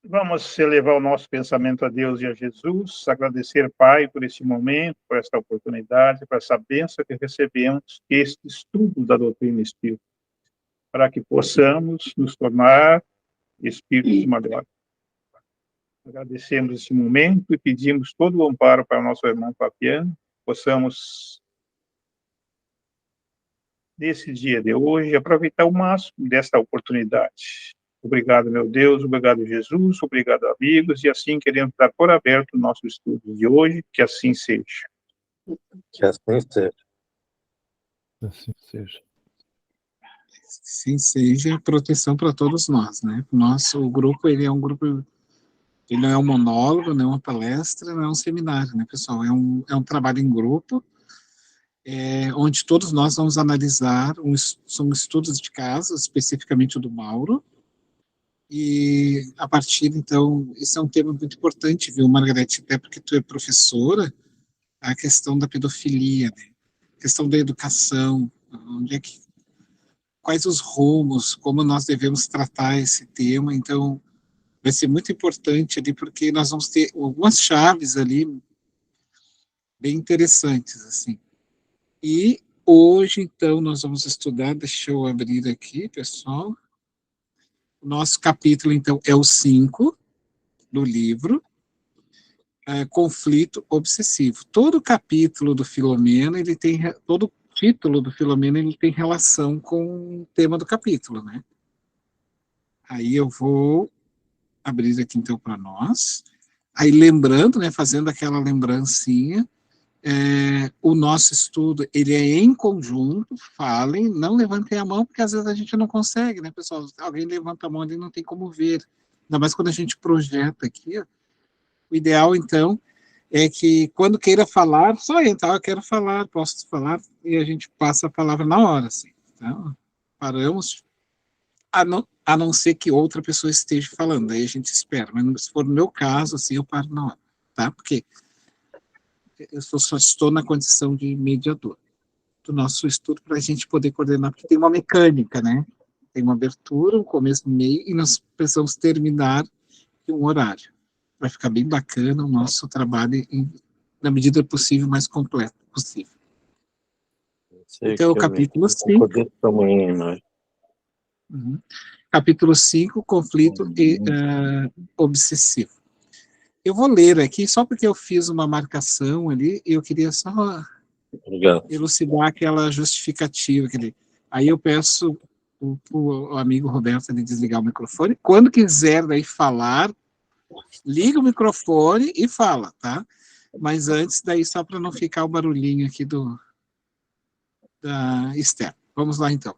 Vamos elevar o nosso pensamento a Deus e a Jesus, agradecer, Pai, por esse momento, por esta oportunidade, por essa bênção que recebemos, este estudo da doutrina espírita, para que possamos nos tornar espíritos maiores. Agradecemos esse momento e pedimos todo o amparo para o nosso irmão Fabiano, possamos, nesse dia de hoje, aproveitar o máximo desta oportunidade. Obrigado, meu Deus, obrigado, Jesus, obrigado, amigos, e assim queremos dar por aberto o nosso estudo de hoje, que assim seja. Que assim seja. Assim seja. Sim, seja proteção para todos nós, né? O grupo, ele é um grupo, ele não é um monólogo, não é uma palestra, não é um seminário, né, pessoal? É um trabalho em grupo, onde todos nós vamos analisar, são estudos de caso, especificamente o do Mauro, e a partir, então, esse é um tema muito importante, viu, Margarete, até porque tu é professora, a questão da pedofilia, né? A questão da educação, quais os rumos, como nós devemos tratar esse tema, então vai ser muito importante ali, porque nós vamos ter algumas chaves ali bem interessantes, assim. E hoje, então, nós vamos estudar, deixa eu abrir aqui, pessoal, o nosso capítulo, então, é o 5 do livro, Conflito Obsessivo. Todo capítulo do Filomena, todo título do Filomena, ele tem relação com o tema do capítulo, né? Aí eu vou abrir aqui, então, para nós. Aí, lembrando, né, fazendo aquela lembrancinha, o nosso estudo, ele é em conjunto, falem, não levantem a mão, porque às vezes a gente não consegue, né, pessoal? Alguém levanta a mão e não tem como ver. Ainda mais quando a gente projeta aqui, ó. O ideal, então, é que quando queira falar, só entra, eu quero falar, posso falar, e a gente passa a palavra na hora, assim. Então, paramos, a não ser que outra pessoa esteja falando, aí a gente espera, mas se for no meu caso, assim, eu paro na hora, tá? Porque eu só estou na condição de mediador do nosso estudo para a gente poder coordenar, porque tem uma mecânica, né? Tem uma abertura, um começo, um meio, e nós precisamos terminar em um horário. Vai ficar bem bacana o nosso trabalho, na medida possível, mais completo possível. Então, o capítulo 5. Capítulo 5, conflito obsessivo. Eu vou ler aqui, só porque eu fiz uma marcação ali, e eu queria só elucidar aquela justificativa. Aí eu peço o amigo Roberto de desligar o microfone. Quando quiser daí falar, liga o microfone e fala, tá? Mas antes, daí só para não ficar o barulhinho aqui da Esther. Vamos lá, então.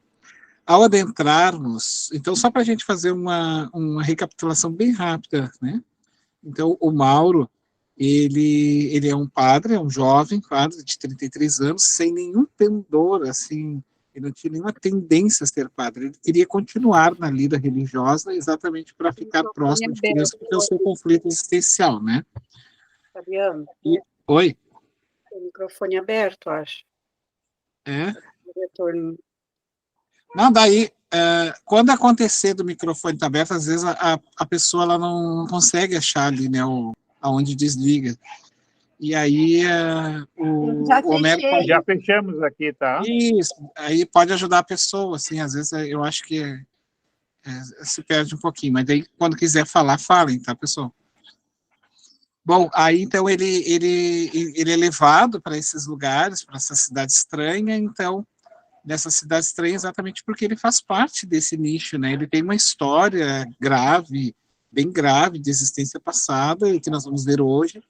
Ao adentrarmos, então, só para a gente fazer uma recapitulação bem rápida, né? Então, o Mauro, ele é um padre, é um jovem padre de 33 anos, sem nenhum pendor, assim, ele não tinha nenhuma tendência a ser padre, ele queria continuar na lida religiosa exatamente para ficar próximo de Deus, porque é o seu conflito existencial, né? Fabiano? Oi? O microfone aberto, acho. É? Retorno. Não, daí, quando acontecer do microfone estar aberto, às vezes a pessoa ela não consegue achar ali, né, aonde desliga. E aí o Homero... Já fechamos aqui, tá? Isso, aí pode ajudar a pessoa, assim, às vezes eu acho que se perde um pouquinho, mas daí quando quiser falar, falem, tá, pessoal? Bom, aí então ele é levado para esses lugares, para essa cidade estranha, então nessa cidade estranha exatamente porque ele faz parte desse nicho, né? Ele tem uma história grave, bem grave, de existência passada, e que nós vamos ver hoje,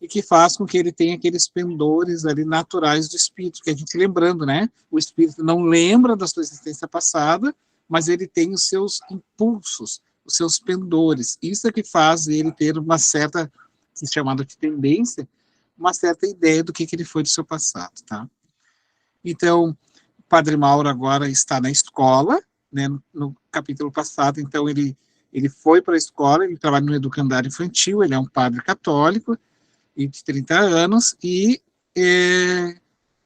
e que faz com que ele tenha aqueles pendores ali naturais do espírito, que a gente lembrando, né? O espírito não lembra da sua existência passada, mas ele tem os seus impulsos, os seus pendores. Isso é que faz ele ter uma certa, que é chamada de tendência, uma certa ideia do que ele foi do seu passado, tá? Então, o Padre Mauro agora está na escola, né, no capítulo passado, então ele foi para a escola, ele trabalha no educandário infantil, ele é um padre católico, de 30 anos, e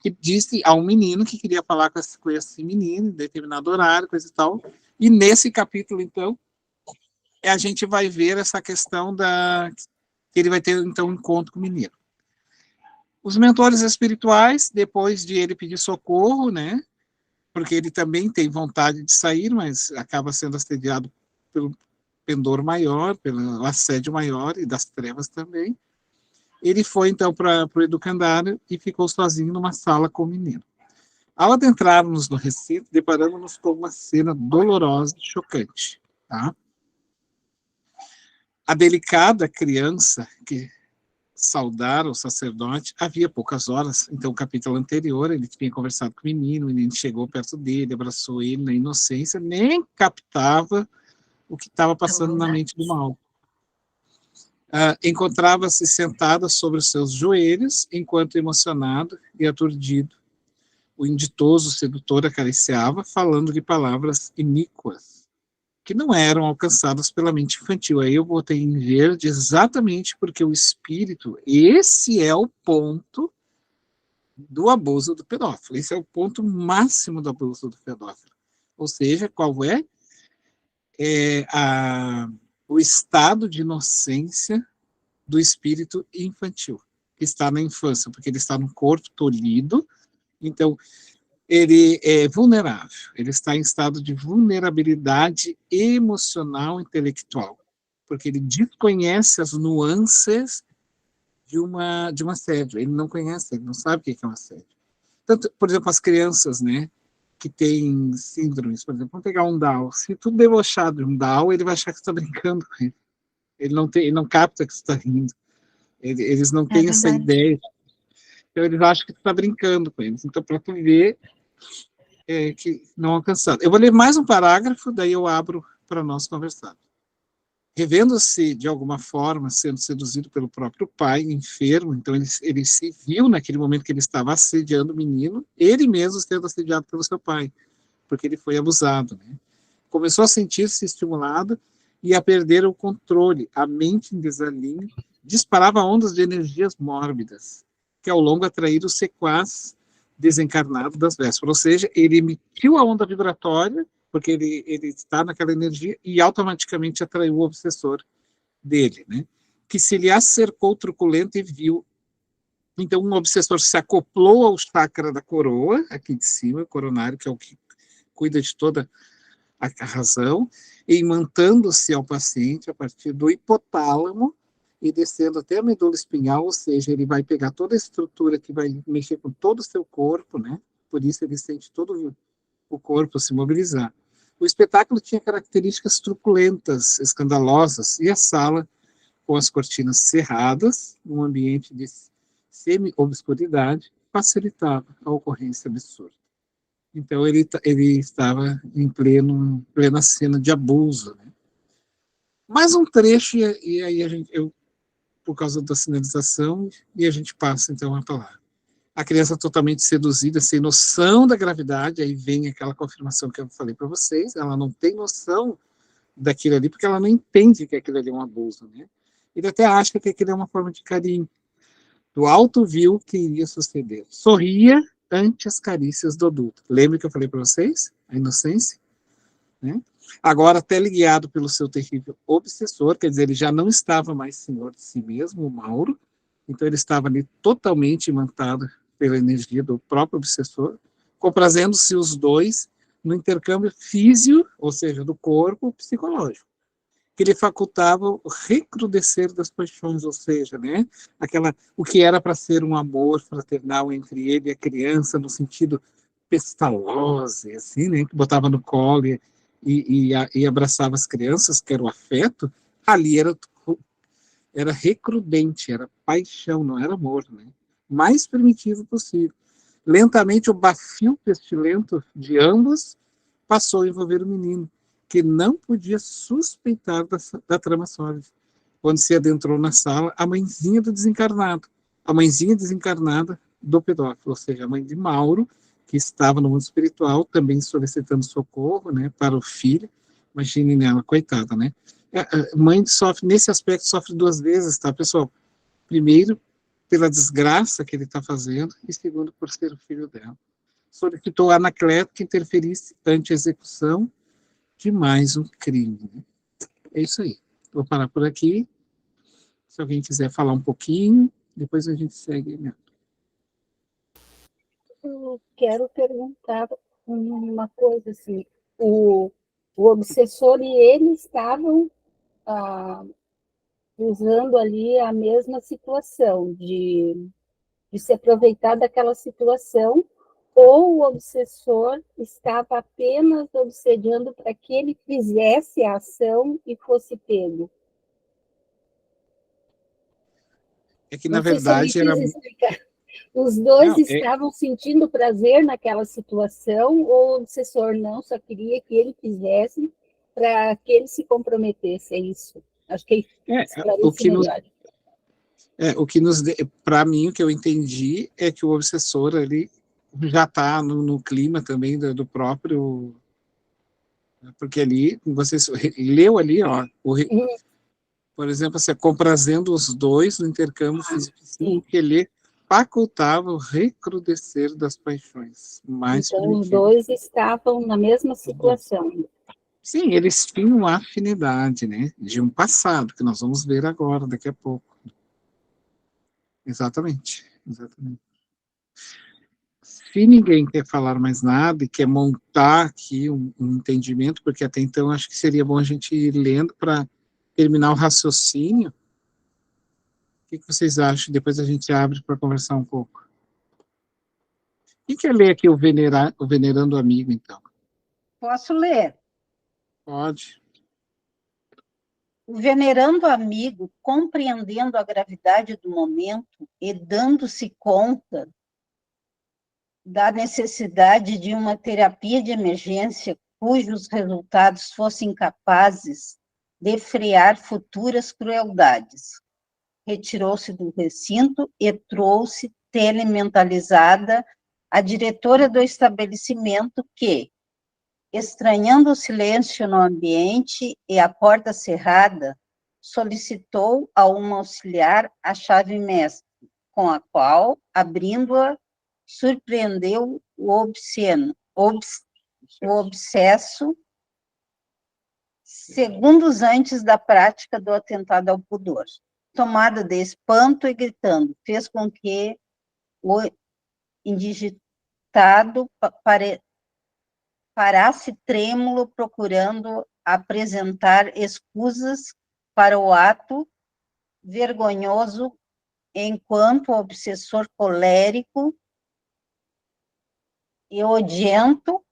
que disse a um menino que queria falar com esse menino, em determinado horário, coisa e tal, e nesse capítulo, então, a gente vai ver essa questão que ele vai ter, então, um encontro com o menino. Os mentores espirituais, depois de ele pedir socorro, né, porque ele também tem vontade de sair, mas acaba sendo assediado pelo pendor maior, pelo assédio maior e das trevas também. Ele foi, então, para o educandário e ficou sozinho numa sala com o menino. Ao adentrarmos no recinto, deparamos-nos com uma cena dolorosa e chocante. Tá? A delicada criança que saudara o sacerdote havia poucas horas, então o capítulo anterior ele tinha conversado com o menino chegou perto dele, abraçou ele na inocência, nem captava o que estava passando na mente do mal. Encontrava-se sentada sobre os seus joelhos, enquanto emocionado e aturdido, o inditoso sedutor acariciava, falando-lhe palavras iníquas, que não eram alcançadas pela mente infantil. Aí eu botei em verde exatamente porque o espírito, esse é o ponto do abuso do pedófilo, esse é o ponto máximo do abuso do pedófilo. Ou seja, qual é? O estado de inocência do espírito infantil, que está na infância, porque ele está no corpo tolhido, então ele é vulnerável, ele está em estado de vulnerabilidade emocional, intelectual, porque ele desconhece as nuances de uma assédio, ele não conhece, ele não sabe o que é um assédio. Tanto, por exemplo, as crianças, né, que têm síndromes, por exemplo, vamos pegar um Down, se tu debochar de um Down, ele vai achar que você está brincando com ele. Ele não capta que você está rindo. Eles não têm essa ideia. Então, eles acham que tu está brincando com eles. Então, para tu ver que não alcançado. Eu vou ler mais um parágrafo, daí eu abro para nós conversar. Revendo-se, de alguma forma, sendo seduzido pelo próprio pai, enfermo, então ele se viu naquele momento que ele estava assediando o menino, ele mesmo sendo assediado pelo seu pai, porque ele foi abusado, né? Começou a sentir-se estimulado e a perder o controle, a mente em desalinho, disparava ondas de energias mórbidas, que ao longo atraíram o sequaz desencarnado das vésperas. Ou seja, ele emitiu a onda vibratória, porque ele está naquela energia, e automaticamente atraiu o obsessor dele, né? Que se lhe acercou truculento e viu. Então, um obsessor se acoplou ao chakra da coroa, aqui de cima, o coronário, que é o que cuida de toda a razão, imantando-se ao paciente a partir do hipotálamo e descendo até a medula espinhal, ou seja, ele vai pegar toda a estrutura que vai mexer com todo o seu corpo, né? Por isso ele sente todo o corpo se mobilizar. O espetáculo tinha características truculentas, escandalosas, e a sala, com as cortinas cerradas, num ambiente de semi-obscuridade, facilitava a ocorrência absurda. Então, ele estava em plena cena de abuso. Né? Mais um trecho, e aí eu, por causa da sinalização, e a gente passa, então, a palavra. A criança totalmente seduzida, sem noção da gravidade, aí vem aquela confirmação que eu falei para vocês, ela não tem noção daquilo ali, porque ela não entende que aquilo ali é um abuso. Né? Ele até acha que aquilo é uma forma de carinho. Do alto viu que iria suceder. Sorria ante as carícias do adulto. Lembra que eu falei para vocês? A inocência? Né? Agora, teleguiado pelo seu terrível obsessor, quer dizer, ele já não estava mais senhor de si mesmo, o Mauro, então ele estava ali totalmente imantado pela energia do próprio obsessor, comprazendo-se os dois no intercâmbio físico, ou seja, do corpo psicológico, que lhe facultava o recrudescer das paixões, ou seja, né, o que era para ser um amor fraternal entre ele e a criança, no sentido pestalose, assim, né, que botava no colo e abraçava as crianças, que era o afeto, ali era recrudente, era paixão, não era amor, né? Mais primitivo possível. Lentamente, o bafio pestilento de ambos passou a envolver o menino, que não podia suspeitar da trama sólida. Quando se adentrou na sala, a mãezinha do desencarnado, a mãezinha desencarnada do pedófilo, ou seja, a mãe de Mauro, que estava no mundo espiritual, também solicitando socorro, né, para o filho. Imagine nela, coitada, né? A mãe sofre, nesse aspecto, sofre duas vezes, tá, pessoal? Primeiro, pela desgraça que ele está fazendo, e segundo, por ser o filho dela. Solicitou a Anacleto que interferisse ante a execução de mais um crime. é isso aí. Vou parar por aqui. Se alguém quiser falar um pouquinho, depois a gente segue, né? Eu quero perguntar uma coisa assim. O obsessor e ele estavam usando ali a mesma situação de se aproveitar daquela situação, ou o obsessor estava apenas obsediando para que ele fizesse a ação e fosse pego. É que, na Não sei se eu me verdade, era... fiz explicar. Os dois Não, estavam sentindo prazer naquela situação, ou o obsessor não, só queria que ele fizesse para que ele se comprometesse, é isso. Acho que esclarece melhor. O que nos... Para mim, o que eu entendi é que o obsessor ali já está no clima também do próprio... Porque ali, você leu ali, ó, por exemplo, você comprazendo os dois no intercâmbio físico, que ele facultava o recrudescer das paixões mais então, primitivas. os dois estavam na mesma situação. Sim, eles tinham uma afinidade, né, de um passado, que nós vamos ver agora, daqui a pouco. Exatamente. Se ninguém quer falar mais nada e quer montar aqui um entendimento, porque até então acho que seria bom a gente ir lendo para terminar o raciocínio. O que vocês acham? Depois a gente abre para conversar um pouco. Quem quer ler aqui o Venerando Amigo, então? Posso ler? Pode. O venerando amigo, compreendendo a gravidade do momento e dando-se conta da necessidade de uma terapia de emergência cujos resultados fossem capazes de frear futuras crueldades, retirou-se do recinto e trouxe telementalizada a diretora do estabelecimento que, estranhando o silêncio no ambiente e a porta cerrada, solicitou a uma auxiliar a chave mestra, com a qual, abrindo-a, surpreendeu o obsesso, segundos antes da prática do atentado ao pudor. Tomada de espanto e gritando, fez com que o indigitado parasse trêmulo, procurando apresentar escusas para o ato vergonhoso, enquanto o obsessor colérico e odiento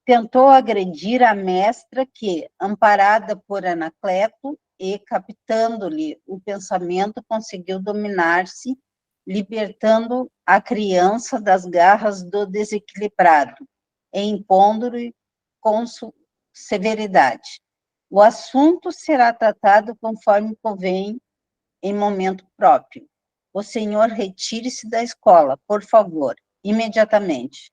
tentou agredir a mestra que, amparada por Anacleto e captando-lhe o pensamento, conseguiu dominar-se, libertando a criança das garras do desequilibrado, e impondo-lhe com severidade. O assunto será tratado conforme convém em momento próprio. O senhor retire-se da escola, por favor, imediatamente.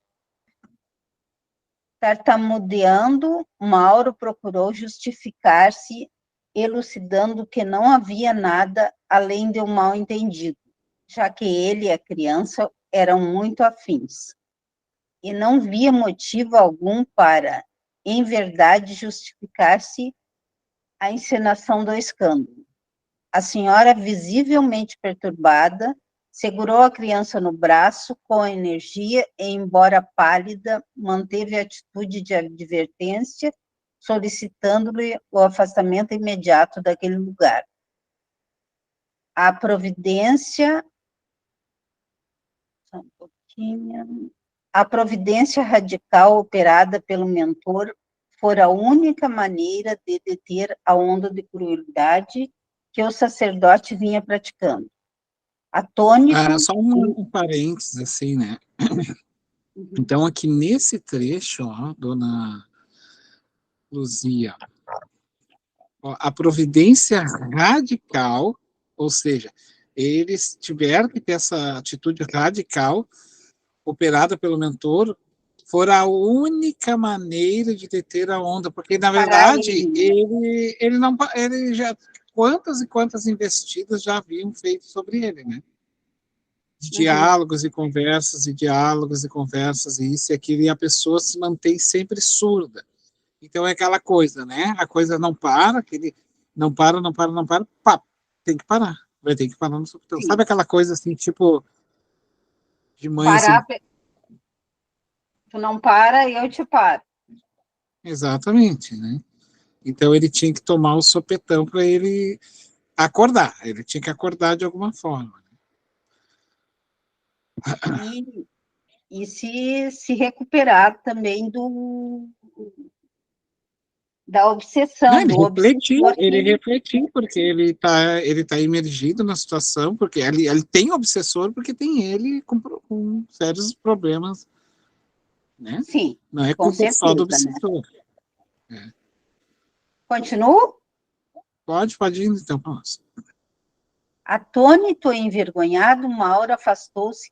Tartamudeando, Mauro procurou justificar-se, elucidando que não havia nada além de um mal-entendido, já que ele e a criança eram muito afins, e não via motivo algum para, em verdade, justificar-se a encenação do escândalo. A senhora, visivelmente perturbada, segurou a criança no braço com energia e, embora pálida, manteve a atitude de advertência, solicitando-lhe o afastamento imediato daquele lugar. A providência radical operada pelo mentor fora a única maneira de deter a onda de crueldade que o sacerdote vinha praticando. Atônito... Só um parênteses, assim, né? Então, aqui nesse trecho, ó, dona Luzia, ó, a providência radical, ou seja, eles tiveram que ter essa atitude radical operada pelo mentor, for a única maneira de deter a onda, porque, na verdade, ele já... Quantas e quantas investidas já haviam feito sobre ele, né? De diálogos e conversas, e isso e aquilo, e a pessoa se mantém sempre surda. Então é aquela coisa, né? A coisa não para, não para, não para, não para, pá, tem que parar. Vai ter que parar no sopetão. Sim. Sabe aquela coisa assim, tipo, de mãe Parar, assim? tu não para, eu te paro. Exatamente, né? Então ele tinha que tomar o sopetão para ele acordar. Ele tinha que acordar de alguma forma. E se recuperar também da Não, obsessão, do obsessor ele que... refletiu, porque ele tá imergido na situação, porque ele tem obsessor, porque tem ele com sérios problemas, né? Sim, Não é com culpa só do certeza, né? obsessor. Continuo? Pode ir então para nós. Atônito e envergonhado, Mauro afastou-se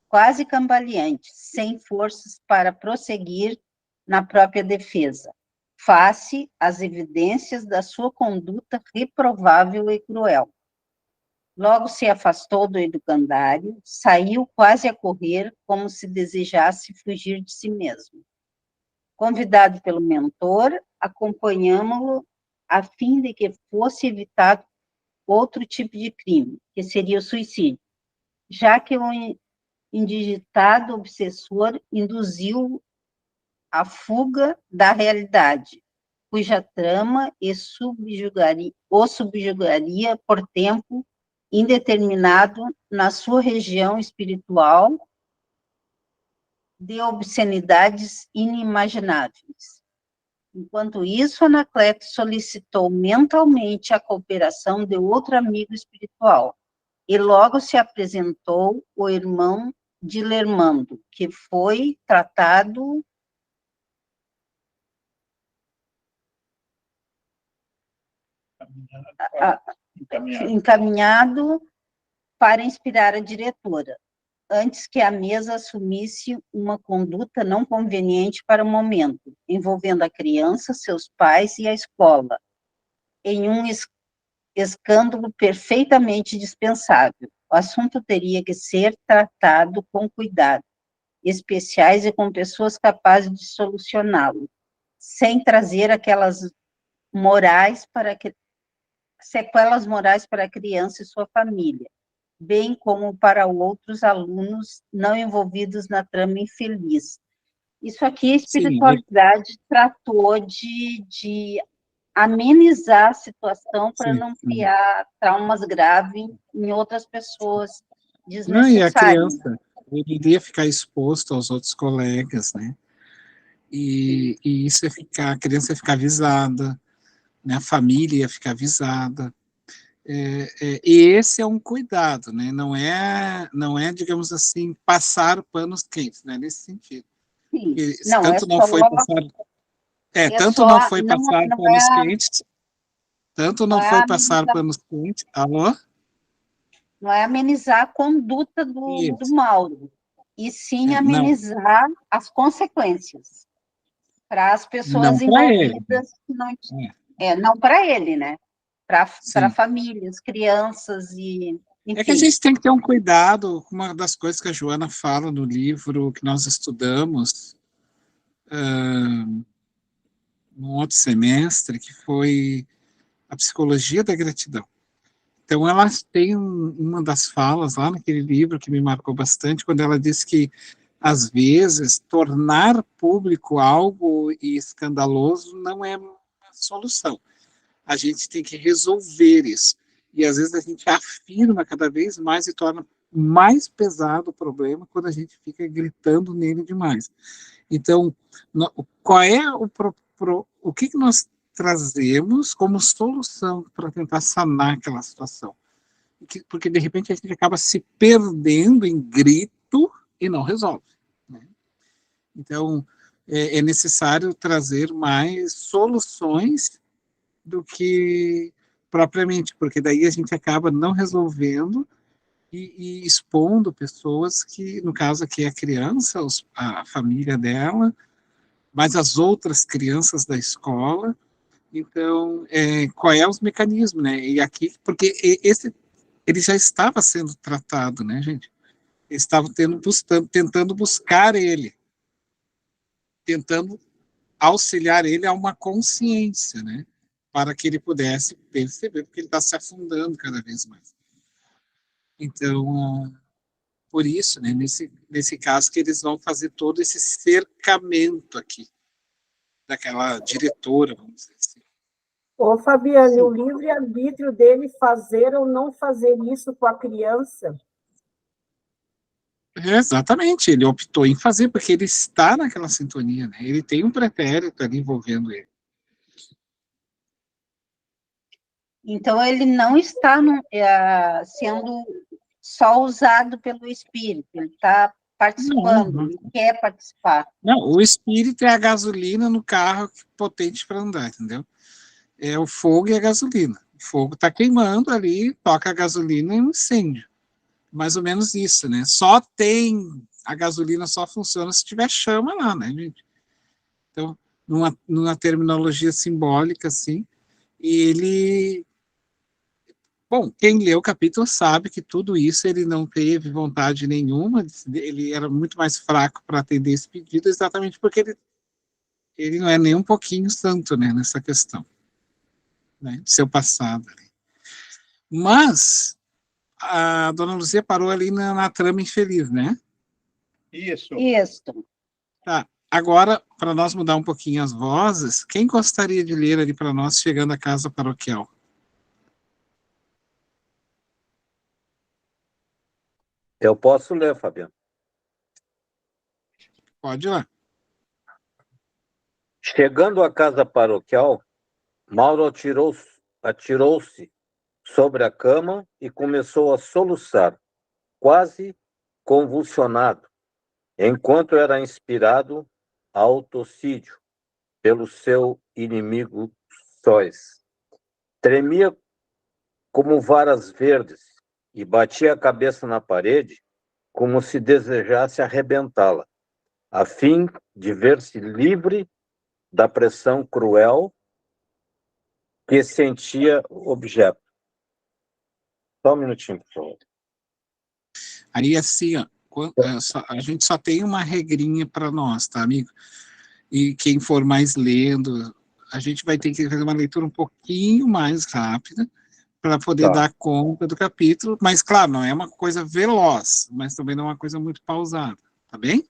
quase cambaleante, sem forças para prosseguir na própria defesa, face às evidências da sua conduta reprovável e cruel. Logo se afastou do educandário, saiu quase a correr, como se desejasse fugir de si mesmo. Convidado pelo mentor, acompanhamos-lo a fim de que fosse evitado outro tipo de crime, que seria o suicídio, já que o indigitado obsessor induziu a fuga da realidade, cuja trama o subjugaria por tempo indeterminado na sua região espiritual de obscenidades inimagináveis. Enquanto isso, Anacleto solicitou mentalmente a cooperação de outro amigo espiritual, e logo se apresentou o irmão de Lermando, que foi tratado encaminhado para inspirar a diretora, antes que a mesa assumisse uma conduta não conveniente para o momento, envolvendo a criança, seus pais e a escola, em um escândalo perfeitamente dispensável. O assunto teria que ser tratado com cuidado, especiais e com pessoas capazes de solucioná-lo, sem trazer sequelas morais para a criança e sua família, bem como para outros alunos não envolvidos na trama infeliz. Isso aqui a espiritualidade tratou de amenizar a situação para não criar traumas graves em outras pessoas Não, e a desnecessárias. criança, ele iria ficar exposto aos outros colegas, né? E isso a criança ia ficar avisada, né? A família ia ficar avisada. E esse é um cuidado, né? Não é, digamos assim, passar panos quentes, né? Nesse sentido. Sim. Porque Não, tanto não foi passar, tanto só, não foi passar não panos quentes, tanto não foi passar amenizar, panos quentes. Alô? não é amenizar a conduta do Mauro, e sim Não, amenizar as consequências para as pessoas não para ele. envolvidas que não para ele, né? Para Sim. famílias, crianças e É que a enfim. gente tem que ter um cuidado com uma das coisas que a Joana fala no livro que nós estudamos no outro semestre, que foi a psicologia da gratidão. Então, ela tem uma das falas lá naquele livro que me marcou bastante, quando ela diz que, às vezes, tornar público algo escandaloso não é uma solução. A gente tem que resolver isso. E, às vezes, a gente afirma cada vez mais e torna mais pesado o problema quando a gente fica gritando nele demais. Então, qual é o que nós trazemos como solução para tentar sanar aquela situação? Porque, de repente, a gente acaba se perdendo em grito e não resolve, né? Então, é necessário trazer mais soluções do que propriamente, porque daí a gente acaba não resolvendo e expondo pessoas que, no caso aqui, é a criança, a família dela, mas as outras crianças da escola. Então, qual é os mecanismos, né? E aqui, porque ele já estava sendo tratado, né, gente? Eles estavam tentando buscar ele, tentando auxiliar ele a uma consciência, né? para que ele pudesse perceber, porque ele está se afundando cada vez mais. Então, por isso, né, nesse caso, que eles vão fazer todo esse cercamento aqui, daquela diretora, vamos dizer assim. Ô, Fabiane, o livre-arbítrio dele fazer ou não fazer isso com a criança. Exatamente, ele optou em fazer, porque ele está naquela sintonia, né? Ele tem um pretérito ali envolvendo ele. Então, ele não está sendo só usado pelo espírito, ele está participando, Não. ele quer participar. Não, o espírito é a gasolina no carro potente para andar, entendeu? É o fogo e a gasolina. O fogo está queimando ali, toca a gasolina e um incêndio. Mais ou menos isso, né? A gasolina só funciona se tiver chama lá, né, gente? Então, numa terminologia simbólica, assim, bom, quem lê o capítulo sabe que tudo isso ele não teve vontade nenhuma, ele era muito mais fraco para atender esse pedido, exatamente porque ele não é nem um pouquinho santo, né, nessa questão, né, de seu passado. Mas a Dona Luzia parou ali na trama infeliz, né? Isso. Tá. Agora, para nós mudar um pouquinho as vozes, quem gostaria de ler ali para nós, chegando à casa paroquial? Eu posso ler, Fabiano. Pode ir lá. Chegando à casa paroquial, Mauro atirou-se sobre a cama e começou a soluçar, quase convulsionado, enquanto era inspirado a autocídio pelo seu inimigo sóis. Tremia como varas verdes e batia a cabeça na parede como se desejasse arrebentá-la, a fim de ver-se livre da pressão cruel que sentia o objeto. Só um minutinho, por favor. Aí, assim, ó, a gente só tem uma regrinha para nós, tá, amigo? E quem for mais lendo, a gente vai ter que fazer uma leitura um pouquinho mais rápida para poder dar conta do capítulo, mas, claro, não é uma coisa veloz, mas também não é uma coisa muito pausada, tá bem?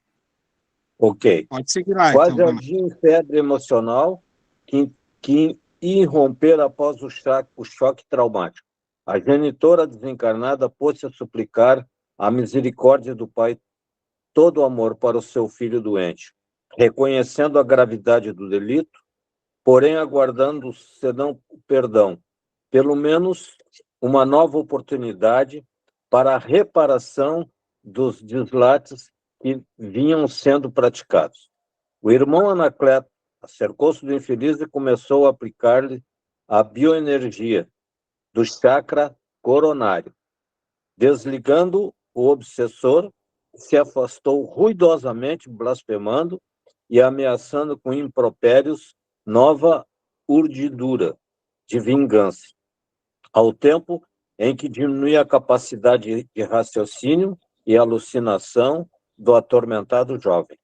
Ok. Pode seguir lá, Quase então. ardia em febre emocional que irromper após o choque traumático. A genitora desencarnada pôs-se a suplicar a misericórdia do pai, todo o amor para o seu filho doente, reconhecendo a gravidade do delito, porém aguardando, senão perdão, pelo menos uma nova oportunidade para a reparação dos deslates que vinham sendo praticados. O irmão Anacleto acercou-se do infeliz e começou a aplicar-lhe a bioenergia do chakra coronário. Desligando o obsessor, se afastou ruidosamente, blasfemando e ameaçando com impropérios nova urdidura de vingança, ao tempo em que diminuía a capacidade de raciocínio e alucinação do atormentado jovem.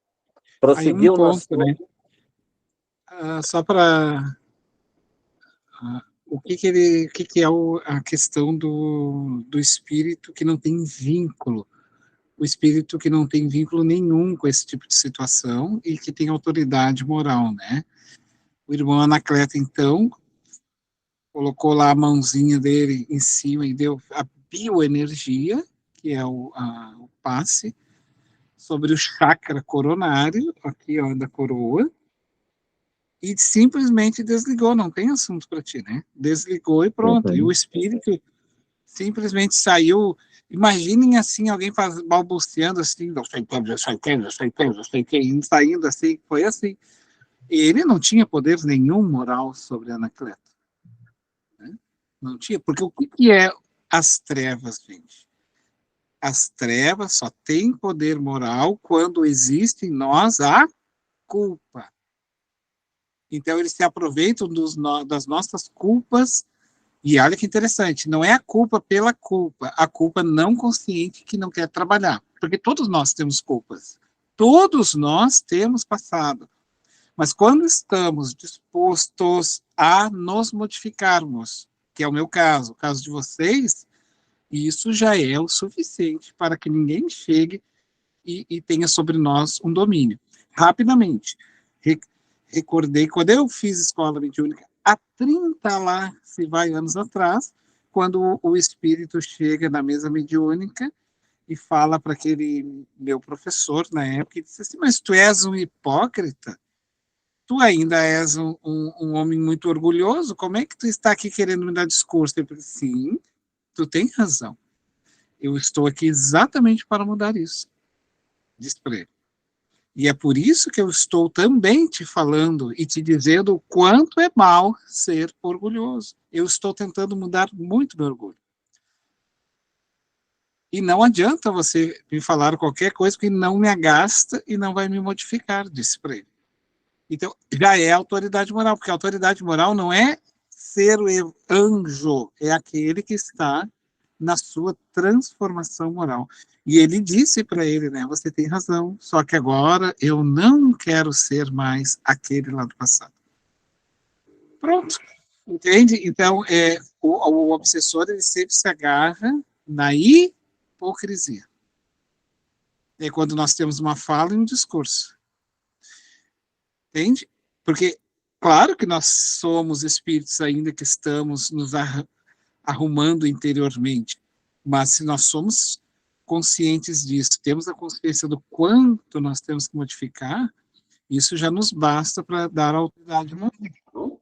Prosseguiu aí ponto, né? Só para o que é a questão do espírito que não tem vínculo, o espírito que não tem vínculo nenhum com esse tipo de situação e que tem autoridade moral, né? O irmão Anacleto, então, colocou lá a mãozinha dele em cima e deu a bioenergia, que é o passe, sobre o chakra coronário, aqui, ó, da coroa, e simplesmente desligou, não tem assunto para ti, né? Desligou e pronto. E o espírito simplesmente saiu. Imaginem assim, alguém balbuciando assim, não sei quem, saindo assim, foi assim. Ele não tinha poder nenhum moral sobre Anacleto. Né? Não tinha, porque o que é as trevas, gente? As trevas só têm poder moral quando existe em nós a culpa. Então, eles se aproveitam das nossas culpas, e olha que interessante, não é a culpa pela culpa, a culpa não consciente que não quer trabalhar, porque todos nós temos culpas, todos nós temos passado, mas quando estamos dispostos a nos modificarmos, que é o meu caso. O caso de vocês, isso já é o suficiente para que ninguém chegue e tenha sobre nós um domínio. Rapidamente, recordei, quando eu fiz escola mediúnica, há 30 lá, se vai anos atrás, quando o espírito chega na mesa mediúnica e fala para aquele meu professor na época, e disse assim, mas tu és um hipócrita? Tu ainda és um homem muito orgulhoso? Como é que tu está aqui querendo me dar discurso? Eu falei, sim, tu tem razão. Eu estou aqui exatamente para mudar isso. Disse para ele. E é por isso que eu estou também te falando e te dizendo o quanto é mal ser orgulhoso. Eu estou tentando mudar muito meu orgulho. E não adianta você me falar qualquer coisa que não me agasta e não vai me modificar, disse para ele. Então, já é autoridade moral, porque a autoridade moral não é ser o anjo, é aquele que está na sua transformação moral. E ele disse para ele, né, você tem razão, só que agora eu não quero ser mais aquele lá do passado. Pronto, entende? Então, o obsessor, ele sempre se agarra na hipocrisia. É quando nós temos uma fala e um discurso. Entende? Porque, claro que nós somos espíritos ainda que estamos nos arrumando interiormente, mas se nós somos conscientes disso, temos a consciência do quanto nós temos que modificar, isso já nos basta para dar autoridade moral.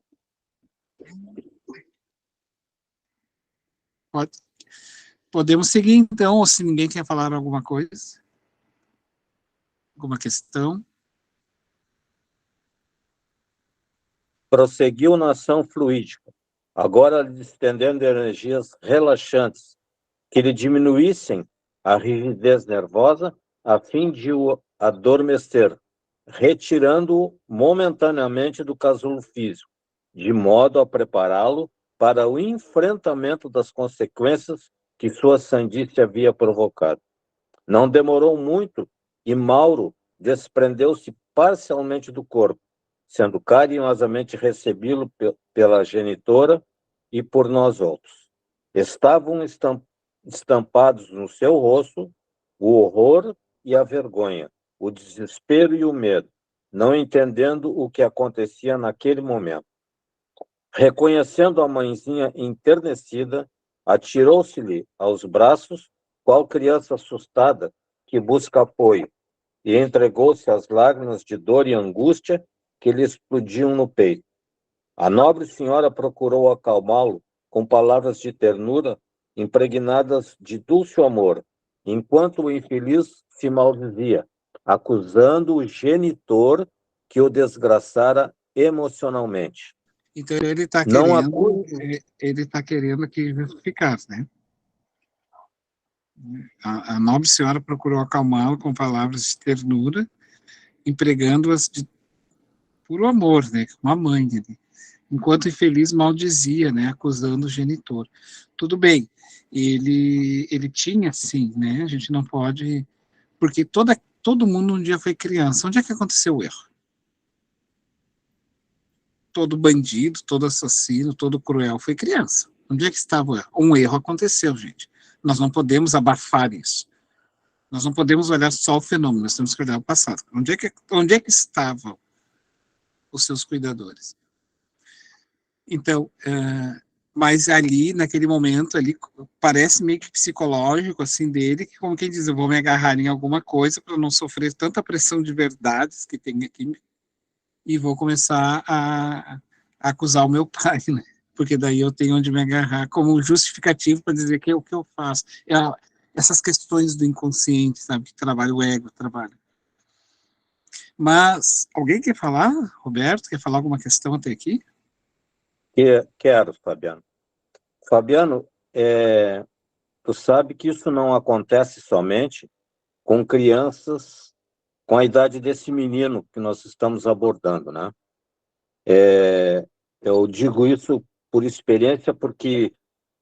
Podemos seguir então, ou se ninguém quer falar alguma coisa, alguma questão. Prosseguiu na ação fluídica, agora lhe estendendo energias relaxantes que lhe diminuíssem a rigidez nervosa a fim de o adormecer, retirando-o momentaneamente do casulo físico, de modo a prepará-lo para o enfrentamento das consequências que sua sandice havia provocado. Não demorou muito e Mauro desprendeu-se parcialmente do corpo, sendo carinhosamente recebido pela genitora e por nós outros. Estavam estampados no seu rosto o horror e a vergonha, o desespero e o medo, não entendendo o que acontecia naquele momento. Reconhecendo a mãezinha enternecida, atirou-se-lhe aos braços, qual criança assustada que busca apoio, e entregou-se às lágrimas de dor e angústia que lhe explodiam no peito. A nobre senhora procurou acalmá-lo com palavras de ternura impregnadas de dulce amor, enquanto o infeliz se maldizia, acusando o genitor que o desgraçara emocionalmente. Então ele está querendo que justificasse, né? A nobre senhora procurou acalmá-lo com palavras de ternura, empregando-as de puro amor, né? Uma mãe dele. Enquanto o infeliz maldizia, né? Acusando o genitor. Tudo bem, ele tinha, sim, né? A gente não pode... Porque todo mundo um dia foi criança. Onde é que aconteceu o erro? Todo bandido, todo assassino, todo cruel foi criança. Onde é que estava o erro? Um erro aconteceu, gente. Nós não podemos abafar isso. Nós não podemos olhar só o fenômeno, nós temos que olhar o passado. Onde é que estavam os seus cuidadores? Então, mas ali, naquele momento, ali, parece meio que psicológico, assim, dele, que como quem diz, eu vou me agarrar em alguma coisa para não sofrer tanta pressão de verdades que tem aqui, e vou começar a acusar o meu pai, né? Porque daí eu tenho onde me agarrar como justificativo para dizer que é o que eu faço. Essas questões do inconsciente, sabe, que trabalha o ego, trabalha. Mas, alguém quer falar? Roberto, quer falar alguma questão até aqui? Quero, Fabiano. Fabiano, tu sabe que isso não acontece somente com crianças com a idade desse menino que nós estamos abordando, né? Eu digo isso por experiência porque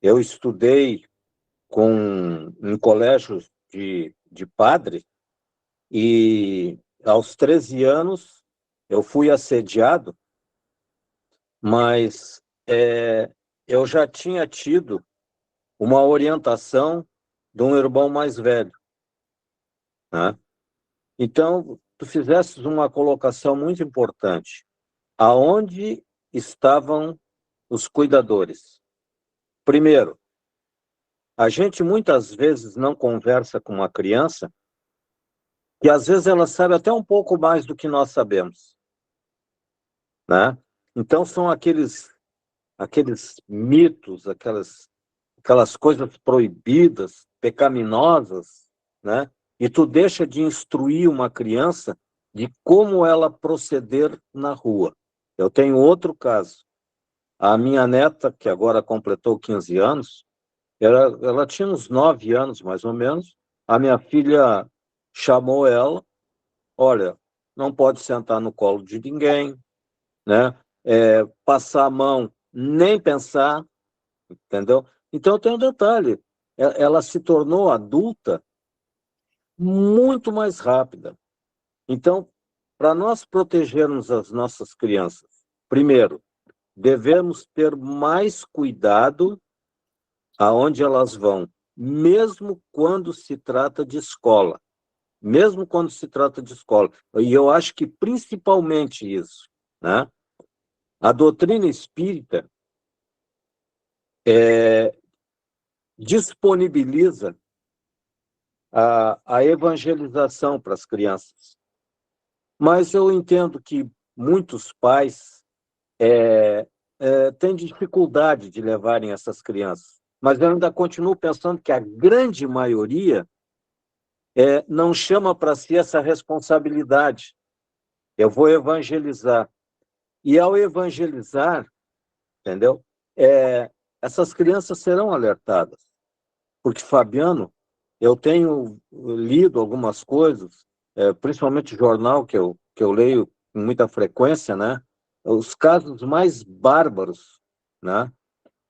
eu estudei em colégios de padres e aos 13 anos eu fui assediado mas eu já tinha tido uma orientação de um irmão mais velho, né? Então, tu fizesses uma colocação muito importante. Aonde estavam os cuidadores? Primeiro, a gente muitas vezes não conversa com uma criança que às vezes ela sabe até um pouco mais do que nós sabemos, né? Então são aqueles mitos, aquelas coisas proibidas, pecaminosas, né? E tu deixa de instruir uma criança de como ela proceder na rua. Eu tenho outro caso. A minha neta, que agora completou 15 anos, ela tinha uns 9 anos, mais ou menos. A minha filha chamou ela, olha, não pode sentar no colo de ninguém, né? Passar a mão, nem pensar, entendeu? Então tem um detalhe, ela se tornou adulta muito mais rápida. Então, para nós protegermos as nossas crianças, primeiro, devemos ter mais cuidado aonde elas vão, mesmo quando se trata de escola. Mesmo quando se trata de escola. E eu acho que principalmente isso, né? A doutrina espírita disponibiliza a evangelização para as crianças. Mas eu entendo que muitos pais têm dificuldade de levarem essas crianças. Mas eu ainda continuo pensando que a grande maioria não chama para si essa responsabilidade. Eu vou evangelizar. E ao evangelizar, entendeu? Essas crianças serão alertadas. Porque, Fabiano, eu tenho lido algumas coisas, principalmente jornal que eu leio com muita frequência, né? Os casos mais bárbaros, né?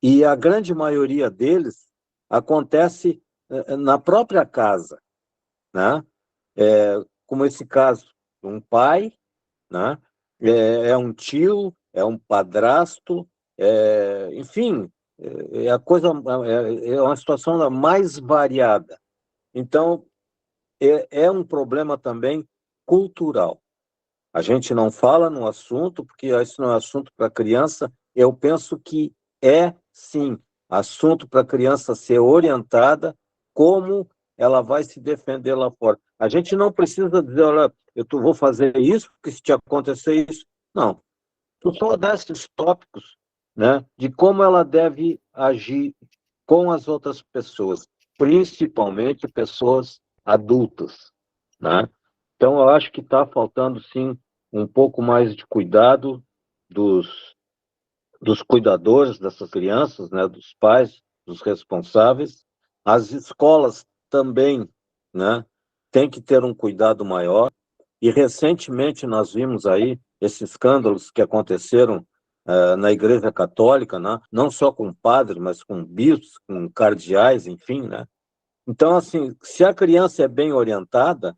E a grande maioria deles acontece na própria casa, né? Como esse caso, um pai, né? Um tio, é um padrasto, enfim, é uma situação da mais variada. Então, é um problema também cultural. A gente não fala no assunto, porque isso não é assunto para criança. Eu penso que sim, assunto para a criança ser orientada como ela vai se defender lá fora. A gente não precisa dizer, olha, vou fazer isso, porque se te acontecer isso. Não. Tu só dá esses tópicos, né, de como ela deve agir com as outras pessoas, principalmente pessoas adultas, né? Então, eu acho que está faltando, sim, um pouco mais de cuidado dos cuidadores dessas crianças, né, dos pais, dos responsáveis. As escolas também, né, têm que ter um cuidado maior. E, recentemente, nós vimos aí esses escândalos que aconteceram na Igreja Católica, né? Não só com padres, mas com bispos, com cardeais, enfim, né? Então, assim, se a criança é bem orientada,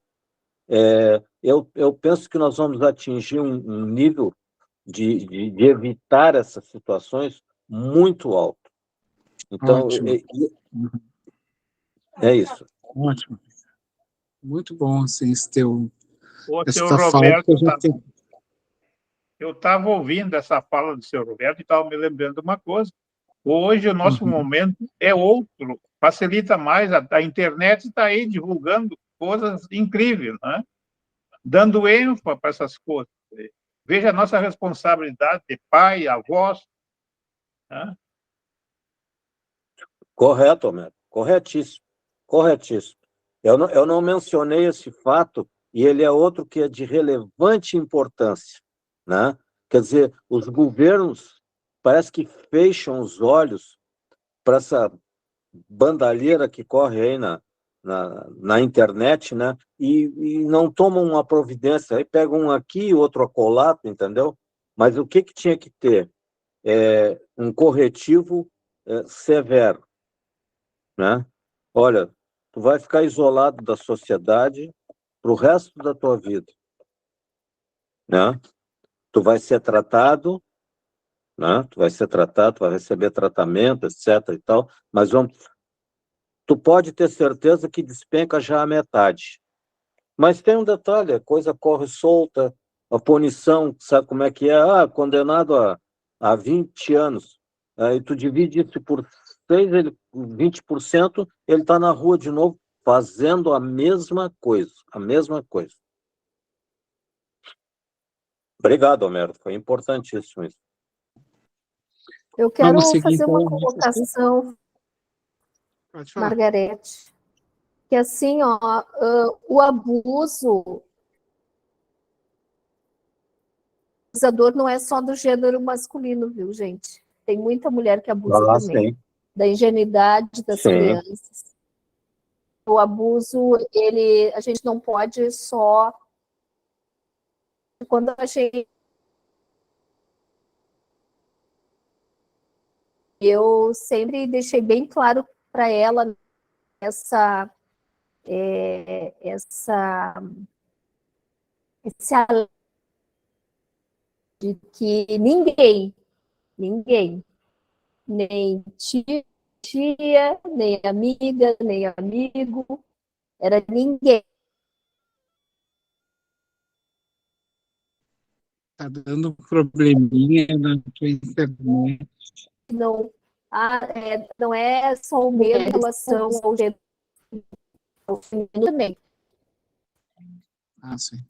eu penso que nós vamos atingir um nível de evitar essas situações muito alto. Então, Ótimo. é isso. Ótimo. Muito bom, assim, Seu esta fala Roberto, que a gente tem. eu estava ouvindo essa fala do seu Roberto e estava me lembrando de uma coisa. Hoje o nosso momento é outro, facilita mais, a internet está aí divulgando coisas incríveis, né? Dando ênfase para essas coisas. Veja a nossa responsabilidade de pai, avós, né? Correto, Homero. Corretíssimo. Corretíssimo. Eu não mencionei esse fato, e ele é outro que é de relevante importância, né? Quer dizer, os governos parece que fecham os olhos para essa bandalheira que corre aí na internet, né? E não tomam uma providência. Aí pegam um aqui, outro acolá, entendeu? Mas o que tinha que ter? Um corretivo severo, né? Olha, tu vai ficar isolado da sociedade para o resto da tua vida, né? Tu vai ser tratado né? Tu vai ser tratado, tu vai receber tratamento, etc. e tal, mas tu pode ter certeza que despenca já a metade. Mas tem um detalhe, a coisa corre solta, a punição, sabe como é que é? Condenado a 20 anos. Aí tu divide isso por 6, 20%, ele está na rua de novo, fazendo a mesma coisa, a mesma coisa. Obrigado, Homero, foi importantíssimo isso. Eu quero Vamos seguir, fazer uma então, colocação, Pode falar. Margarete, que assim, ó, o abuso, abusador não é só do gênero masculino, viu, gente? Tem muita mulher que abusa também. Sim. Da ingenuidade das Sim. crianças. O abuso, a gente não pode só... Quando a gente... Eu sempre deixei bem claro para ela esse de que ninguém, nem tia, nem amiga, nem amigo, era ninguém. Tá dando um probleminha na tua internet. Não, não é só o medo em relação ao gênero feminino também. Sim.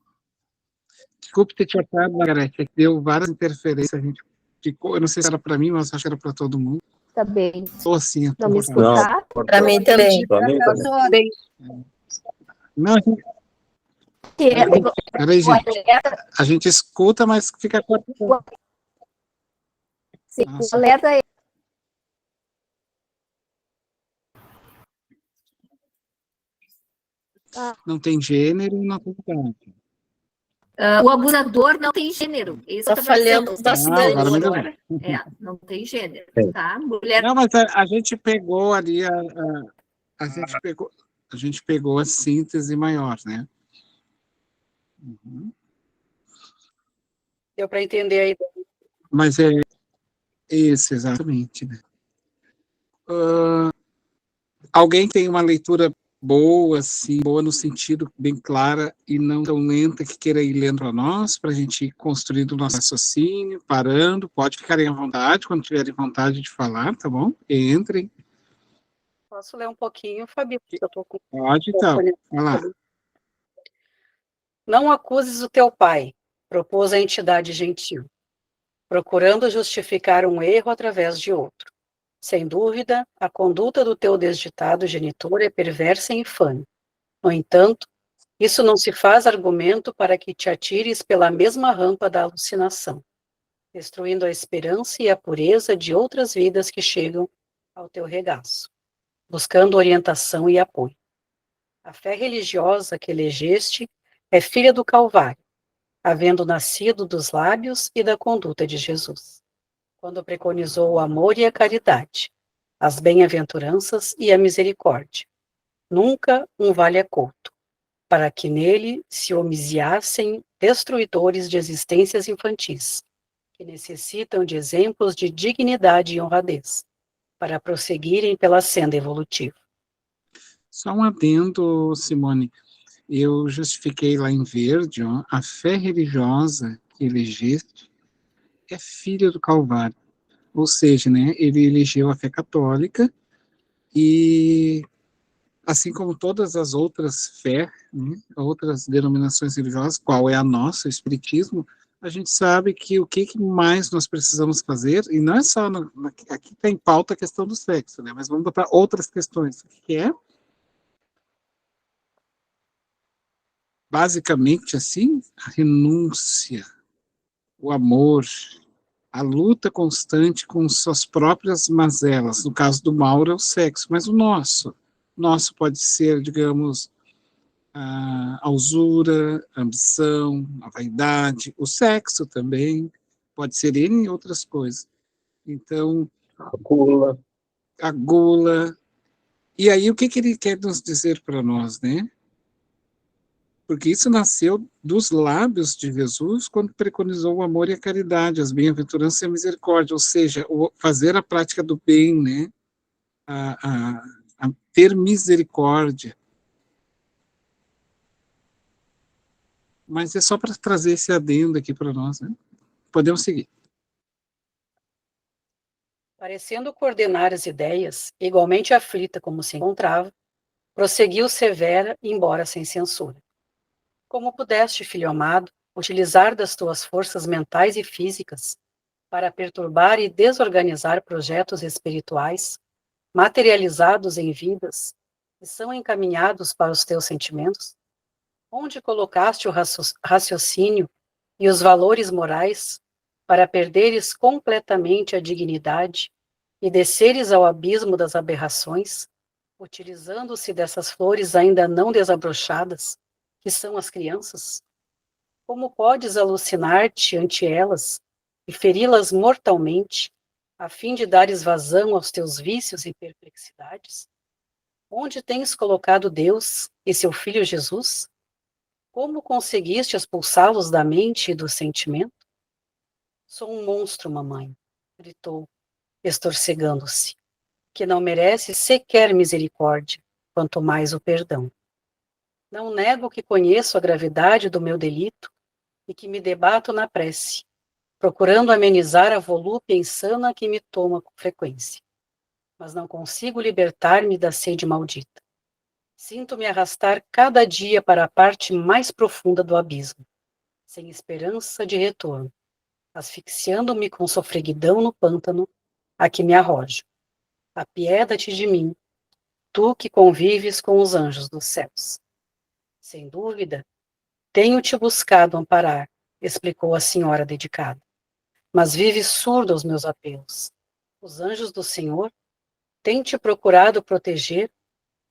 Desculpe ter te cortado, Margarete, é que deu várias interferências, a gente ficou, eu não sei se era para mim, mas acho que era para todo mundo. Tá bem. Estou assim, Não me escutar? Para mim também. Bem, Não, peraí, gente. A gente escuta, mas fica cortando. Sim, Nossa. o alerta é... Não tem gênero, não tem idade. O abusador não tem gênero. Isso Tá falhando bastante. Agora melhorou. Não tem gênero, Sim. tá? Mulher... Não, mas a gente pegou ali a gente pegou a síntese maior, né? Uhum. deu para entender aí. Mas é isso, exatamente, né? Alguém tem uma leitura boa, assim, boa no sentido bem clara e não tão lenta que queira ir lendo para nós, para a gente ir construindo o nosso raciocínio, parando, pode ficarem à vontade, quando tiverem vontade de falar, tá bom? Entrem. Posso ler um pouquinho, Fabi? Eu tô com... Pode, então. Vai lá. Não acuses o teu pai, propôs a entidade gentil, procurando justificar um erro através de outro. Sem dúvida, a conduta do teu desditado genitor é perversa e infame. No entanto, isso não se faz argumento para que te atires pela mesma rampa da alucinação, destruindo a esperança e a pureza de outras vidas que chegam ao teu regaço, buscando orientação e apoio. A fé religiosa que elegeste é filha do Calvário, havendo nascido dos lábios e da conduta de Jesus, quando preconizou o amor e a caridade, as bem-aventuranças e a misericórdia. Nunca um vale-a-couto, para que nele se homiciassem destruidores de existências infantis, que necessitam de exemplos de dignidade e honradez, para prosseguirem pela senda evolutiva. Só um adendo, Simone. Eu justifiquei lá em verde, ó, a fé religiosa que elegeste é filha do Calvário. Ou seja, né, ele elegeu a fé católica e, assim como todas as outras fé, né, outras denominações religiosas, qual é a nossa, o Espiritismo, a gente sabe que o que mais nós precisamos fazer, e não é só, aqui está em pauta a questão do sexo, né, mas vamos botar outras questões, que é, basicamente assim, a renúncia, o amor, a luta constante com suas próprias mazelas. No caso do Mauro é o sexo, mas o nosso pode ser, digamos, a usura, a ambição, a vaidade, o sexo também, pode ser N outras coisas. Então, a gula. E aí, o que ele quer nos dizer para nós, né? Porque isso nasceu dos lábios de Jesus quando preconizou o amor e a caridade, as bem-aventuranças e a misericórdia, ou seja, fazer a prática do bem, né? A ter misericórdia. Mas é só para trazer esse adendo aqui para nós, né? Podemos seguir. Parecendo coordenar as ideias, igualmente aflita como se encontrava, prosseguiu severa, embora sem censura. Como pudeste, filho amado, utilizar das tuas forças mentais e físicas para perturbar e desorganizar projetos espirituais, materializados em vidas, que são encaminhados para os teus sentimentos? Onde colocaste o raciocínio e os valores morais para perderes completamente a dignidade e desceres ao abismo das aberrações, utilizando-se dessas flores ainda não desabrochadas, que são as crianças? Como podes alucinar-te ante elas e feri-las mortalmente, a fim de dares vazão aos teus vícios e perplexidades? Onde tens colocado Deus e seu Filho Jesus? Como conseguiste expulsá-los da mente e do sentimento? Sou um monstro, mamãe, gritou, estorcegando-se, que não merece sequer misericórdia, quanto mais o perdão. Não nego que conheço a gravidade do meu delito e que me debato na prece, procurando amenizar a volúpia insana que me toma com frequência. Mas não consigo libertar-me da sede maldita. Sinto-me arrastar cada dia para a parte mais profunda do abismo, sem esperança de retorno, asfixiando-me com sofreguidão no pântano a que me arrojo. Apieda-te de mim, tu que convives com os anjos dos céus. Sem dúvida, tenho-te buscado amparar, explicou a senhora dedicada, mas vives surdo aos meus apelos. Os anjos do Senhor têm-te procurado proteger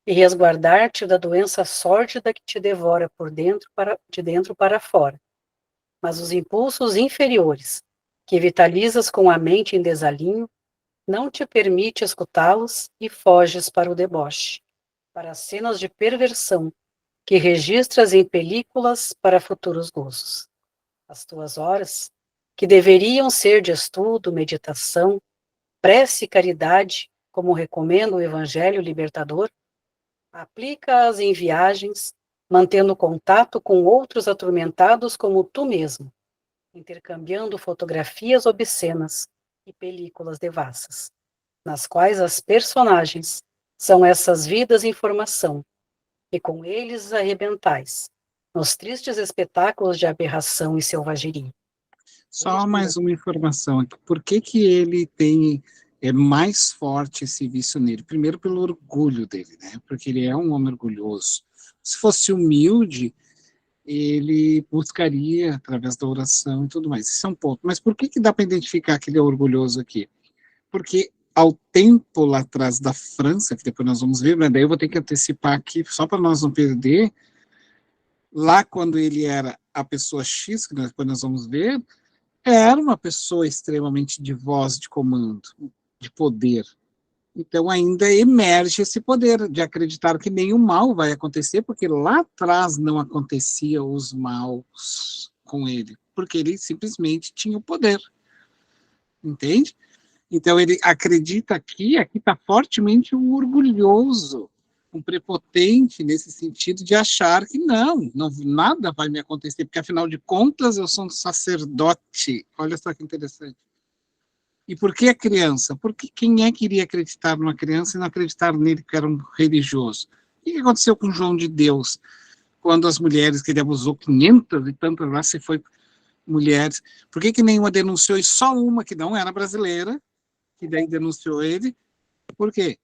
e resguardar-te da doença sórdida que te devora de dentro para fora. Mas os impulsos inferiores, que vitalizas com a mente em desalinho, não te permite escutá-los e foges para o deboche, para as cenas de perversão que registras em películas para futuros gozos. As tuas horas, que deveriam ser de estudo, meditação, prece e caridade, como recomenda o Evangelho libertador, aplica-as em viagens, mantendo contato com outros atormentados como tu mesmo, intercambiando fotografias obscenas e películas devassas, nas quais as personagens são essas vidas em formação, e com eles arrebentais, nos tristes espetáculos de aberração e selvageria. Só mais uma informação aqui. Por que que ele tem mais forte esse vício nele? Primeiro pelo orgulho dele, né? Porque ele é um homem orgulhoso. Se fosse humilde, ele buscaria através da oração e tudo mais. Isso é um ponto. Mas por que que dá para identificar que ele é orgulhoso aqui? Porque ao tempo lá atrás da França, que depois nós vamos ver, mas daí eu vou ter que antecipar aqui, só para nós não perder, lá quando ele era a pessoa X, que depois nós vamos ver, era uma pessoa extremamente de voz, de comando, de poder. Então ainda emerge esse poder de acreditar que nenhum mal vai acontecer, porque lá atrás não acontecia os maus com ele, porque ele simplesmente tinha o poder. Entende? Então ele acredita aqui está fortemente um orgulhoso, um prepotente nesse sentido de achar que não, nada vai me acontecer, porque afinal de contas eu sou um sacerdote. Olha só que interessante. E por que a criança? Porque quem é que iria acreditar numa criança e não acreditar nele que era um religioso? O que aconteceu com João de Deus? Quando as mulheres, que ele abusou 500 e tantas lá, se foi mulheres, por que nenhuma denunciou, e só uma que não era brasileira, que daí denunciou ele? Por quê?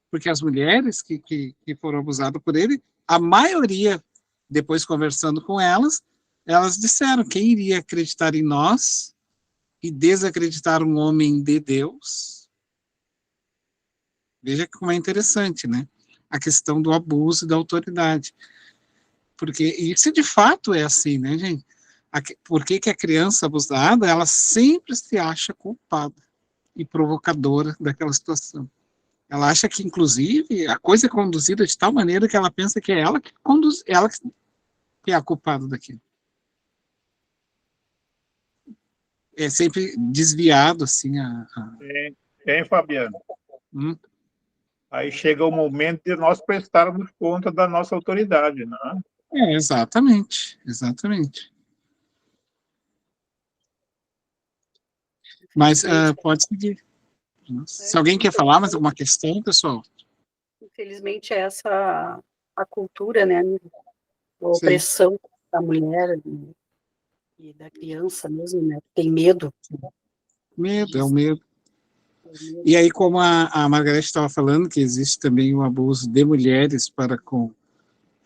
Porque as mulheres que foram abusadas por ele, a maioria, depois conversando com elas disseram: quem iria acreditar em nós e desacreditar um homem de Deus? Veja como é interessante, né? A questão do abuso e da autoridade. Porque isso de fato é assim, né, gente? Por que a criança abusada, ela sempre se acha culpada e provocadora daquela situação? Ela acha que, inclusive, a coisa é conduzida de tal maneira que ela pensa que é ela que conduz, ela que que é a culpada daquilo. É sempre desviado, assim, Hein, Fabiano? Aí chega o momento de nós prestarmos conta da nossa autoridade, né? Exatamente, exatamente. Mas pode seguir. Se alguém quer falar mais alguma questão, pessoal? Infelizmente, essa a cultura, né, a opressão da mulher e da criança mesmo, né, tem medo. Medo, é o medo. E aí, como a Margarete estava falando, que existe também o abuso de mulheres para com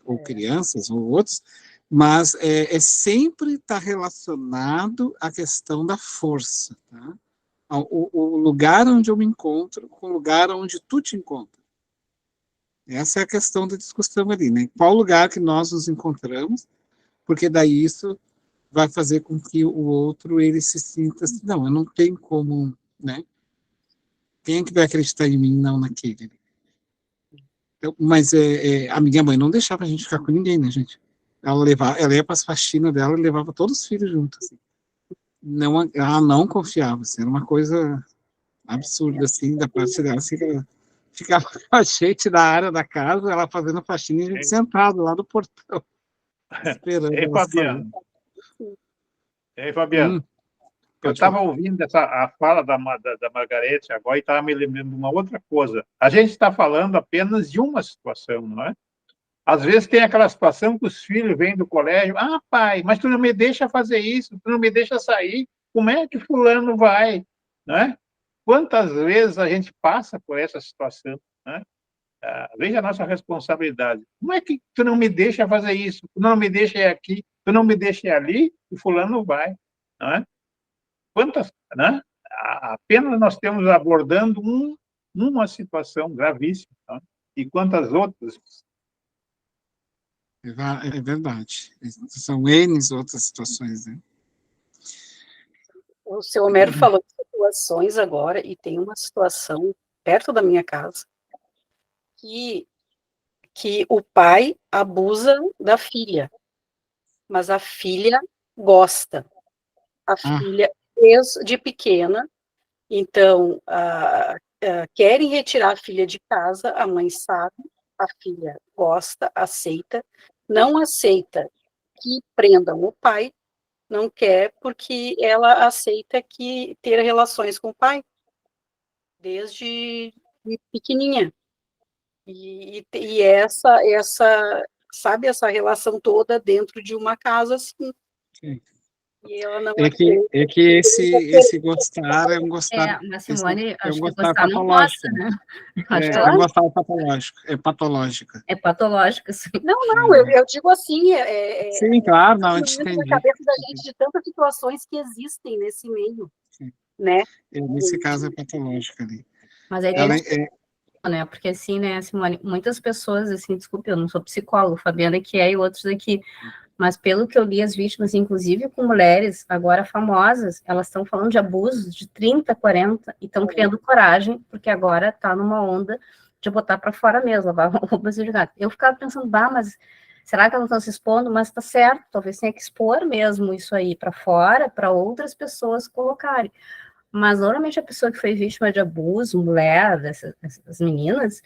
ou crianças ou outros, mas sempre está relacionado à questão da força, tá? O lugar onde eu me encontro com o lugar onde tu te encontra. Essa é a questão da discussão ali, né? Qual lugar que nós nos encontramos, porque daí isso vai fazer com que o outro ele se sinta assim, não, eu não tenho como, né? Quem é que vai acreditar em mim, não naquele? Então, mas a minha mãe não deixava a gente ficar com ninguém, né, gente? Ela ia para as faxinas dela e levava todos os filhos juntos. Assim. Não, ela não confiava, assim, era uma coisa absurda, assim, da parte dela. Assim, ela ficava com a gente na área da casa, ela fazendo faxina e a gente sentado lá no portão, esperando Ei, ela Fabiano. sair. Ei, Fabiano. Eu estava ouvindo a fala da Margarete agora e estava me lembrando de uma outra coisa. A gente está falando apenas de uma situação, não é? Às vezes tem aquela situação que os filhos vêm do colégio, pai, mas tu não me deixa fazer isso, tu não me deixa sair, como é que fulano vai? Não é? Quantas vezes a gente passa por essa situação, né? Veja a nossa responsabilidade. Como é que tu não me deixa fazer isso? Tu não me deixa ir aqui, tu não me deixa ir ali, e fulano vai, não é? Quantas, né? Apenas nós temos abordando uma situação gravíssima, tá? E quantas outras? É verdade. São N outras situações, né? O seu Homero falou de situações agora, e tem uma situação perto da minha casa que o pai abusa da filha, mas a filha gosta. A filha, desde pequena, então, querem retirar a filha de casa, a mãe sabe, a filha gosta, aceita, não aceita que prendam o pai, não quer, porque ela aceita que ter relações com o pai, desde pequenininha. E sabe, essa relação toda dentro de uma casa, assim. Sim. E ela não é que esse gostar é um gostar. Mas Simone, é um acho que gostar gostar não patológico. gosta, né? É um gostar patológico. É patológico. É patológico, sim. Não, eu digo assim. Sim, claro, não, eu te na entendi. cabeça da gente de tantas situações que existem nesse meio. Sim. Né? Nesse caso é patológico ali. Mas aí né? Porque assim, né, Simone, muitas pessoas, assim, desculpe, eu não sou psicóloga, Fabiana que é, e outros aqui, mas pelo que eu li, as vítimas, inclusive com mulheres agora famosas, elas estão falando de abusos de 30, 40, e estão criando coragem, porque agora está numa onda de botar para fora mesmo, lavar roupas de gato. Eu ficava pensando, mas será que elas estão se expondo? Mas tá certo, talvez tenha que expor mesmo isso aí para fora, para outras pessoas colocarem. Mas normalmente a pessoa que foi vítima de abuso, mulher, dessas meninas,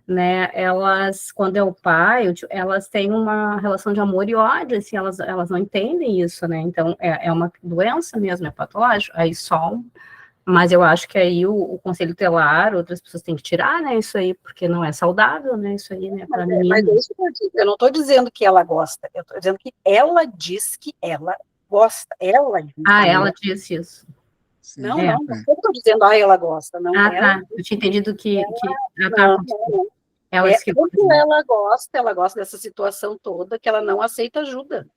né, elas, quando é o pai, elas têm uma relação de amor e ódio, assim, elas não entendem isso, né, então é uma doença mesmo, é patológico, aí mas eu acho que aí o conselho tutelar, outras pessoas têm que tirar, né, isso aí, porque não é saudável, né, isso aí, né, para meninas. Mas é isso que eu digo, eu não estou dizendo que ela gosta, eu estou dizendo que ela diz que ela gosta, ela diz. Ela disse isso. Não estou dizendo, ela gosta, não. Tá, eu tinha entendido que não. Porque ela gosta dessa situação toda, que ela não aceita ajuda.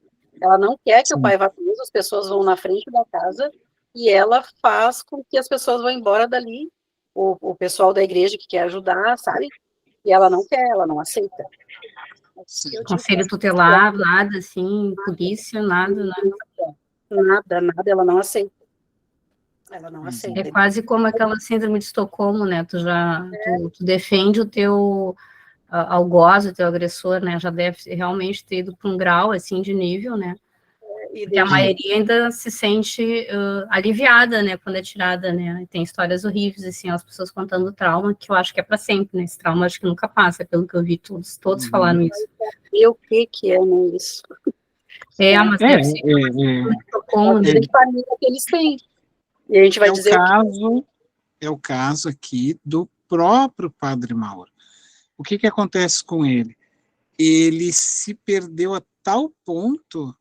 Ela não quer que o pai vá preso, as pessoas vão na frente da casa, e ela faz com que as pessoas vão embora dali, o pessoal da igreja que quer ajudar, sabe? E ela não quer, ela não aceita. Conselho tutelar, nada assim, polícia, nada. Nada, ela não aceita. Ela não aceita. É quase como aquela síndrome de Estocolmo, né? Tu defende o teu algoz do teu agressor, né, já deve realmente ter ido para um grau, assim, de nível, né, porque a maioria ainda se sente aliviada, né, quando é tirada, né, tem histórias horríveis, assim, as pessoas contando trauma, que eu acho que é para sempre, né, esse trauma acho que nunca passa, pelo que eu vi, todos falaram isso. E o que é, né, isso? Mas deve ser como, de família que eles têm. E a gente vai dizer é o caso aqui do próprio Padre Mauro. O que acontece com ele? Ele se perdeu a tal ponto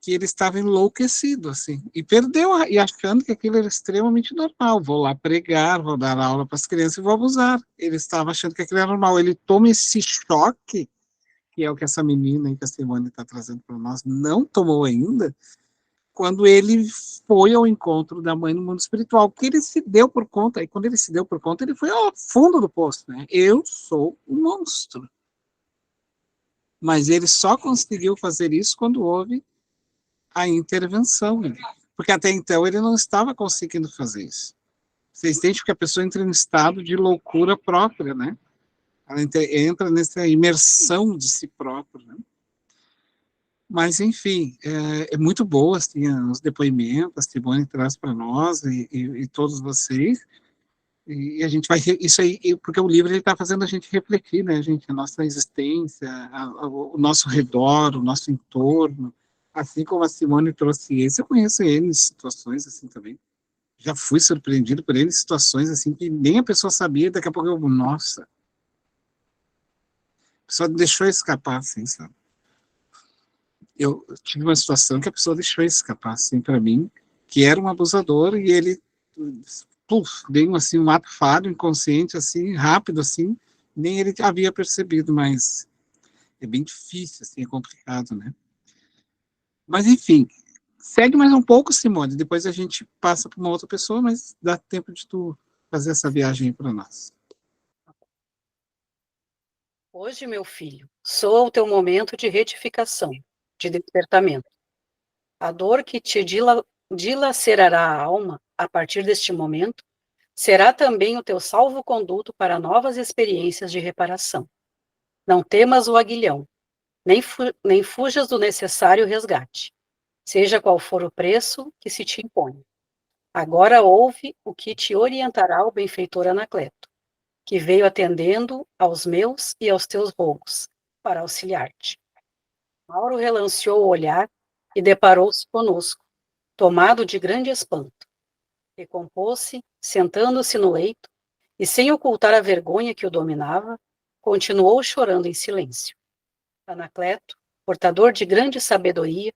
que ele estava enlouquecido, assim, e perdeu, e achando que aquilo era extremamente normal. Vou lá pregar, vou dar aula para as crianças e vou abusar. Ele estava achando que aquilo era normal. Ele toma esse choque, que é o que essa menina aí que a Simone está trazendo para nós não tomou ainda, quando ele foi ao encontro da mãe no mundo espiritual, porque ele se deu por conta, e quando ele se deu por conta, ele foi ao fundo do poço, né? Eu sou um monstro. Mas ele só conseguiu fazer isso quando houve a intervenção, porque até então ele não estava conseguindo fazer isso. Vocês entendem que a pessoa entra em estado de loucura própria, né? Ela entra nessa imersão de si própria, né? Mas, enfim, é muito boa, assim, os depoimentos, a Simone traz para nós e todos vocês, e a gente vai, isso aí, porque o livro está fazendo a gente refletir, né, gente, a nossa existência, o nosso redor, o nosso entorno, assim como a Simone trouxe esse, eu conheço ele em situações assim também, já fui surpreendido por ele em situações assim que nem a pessoa sabia, daqui a pouco eu, nossa, a pessoa deixou escapar, assim, sabe? Eu tive uma situação que a pessoa deixou escapar, assim, para mim, que era um abusador, e ele, deu, assim, um ato falho, inconsciente, assim, rápido, assim, nem ele havia percebido, mas é bem difícil, assim, é complicado, né? Mas, enfim, segue mais um pouco, Simone, depois a gente passa para uma outra pessoa, mas dá tempo de tu fazer essa viagem aí para nós. Hoje, meu filho, soa o teu momento de retificação, de despertamento. A dor que te dilacerará a alma a partir deste momento será também o teu salvo-conduto para novas experiências de reparação. Não temas o aguilhão, nem fujas do necessário resgate, seja qual for o preço que se te impõe. Agora ouve o que te orientará o benfeitor Anacleto, que veio atendendo aos meus e aos teus rogos, para auxiliar-te. Mauro relanceou o olhar e deparou-se conosco, tomado de grande espanto. Recompôs-se, sentando-se no leito, e sem ocultar a vergonha que o dominava, continuou chorando em silêncio. Anacleto, portador de grande sabedoria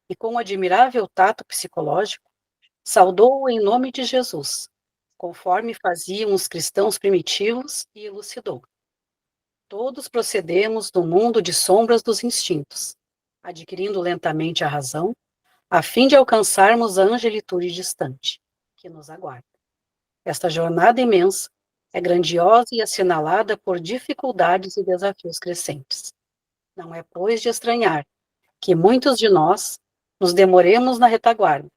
e com admirável tato psicológico, saudou-o em nome de Jesus, conforme faziam os cristãos primitivos, e elucidou. Todos procedemos no mundo de sombras dos instintos, adquirindo lentamente a razão, a fim de alcançarmos a angelitude distante, que nos aguarda. Esta jornada imensa é grandiosa e assinalada por dificuldades e desafios crescentes. Não é, pois, de estranhar que muitos de nós nos demoremos na retaguarda,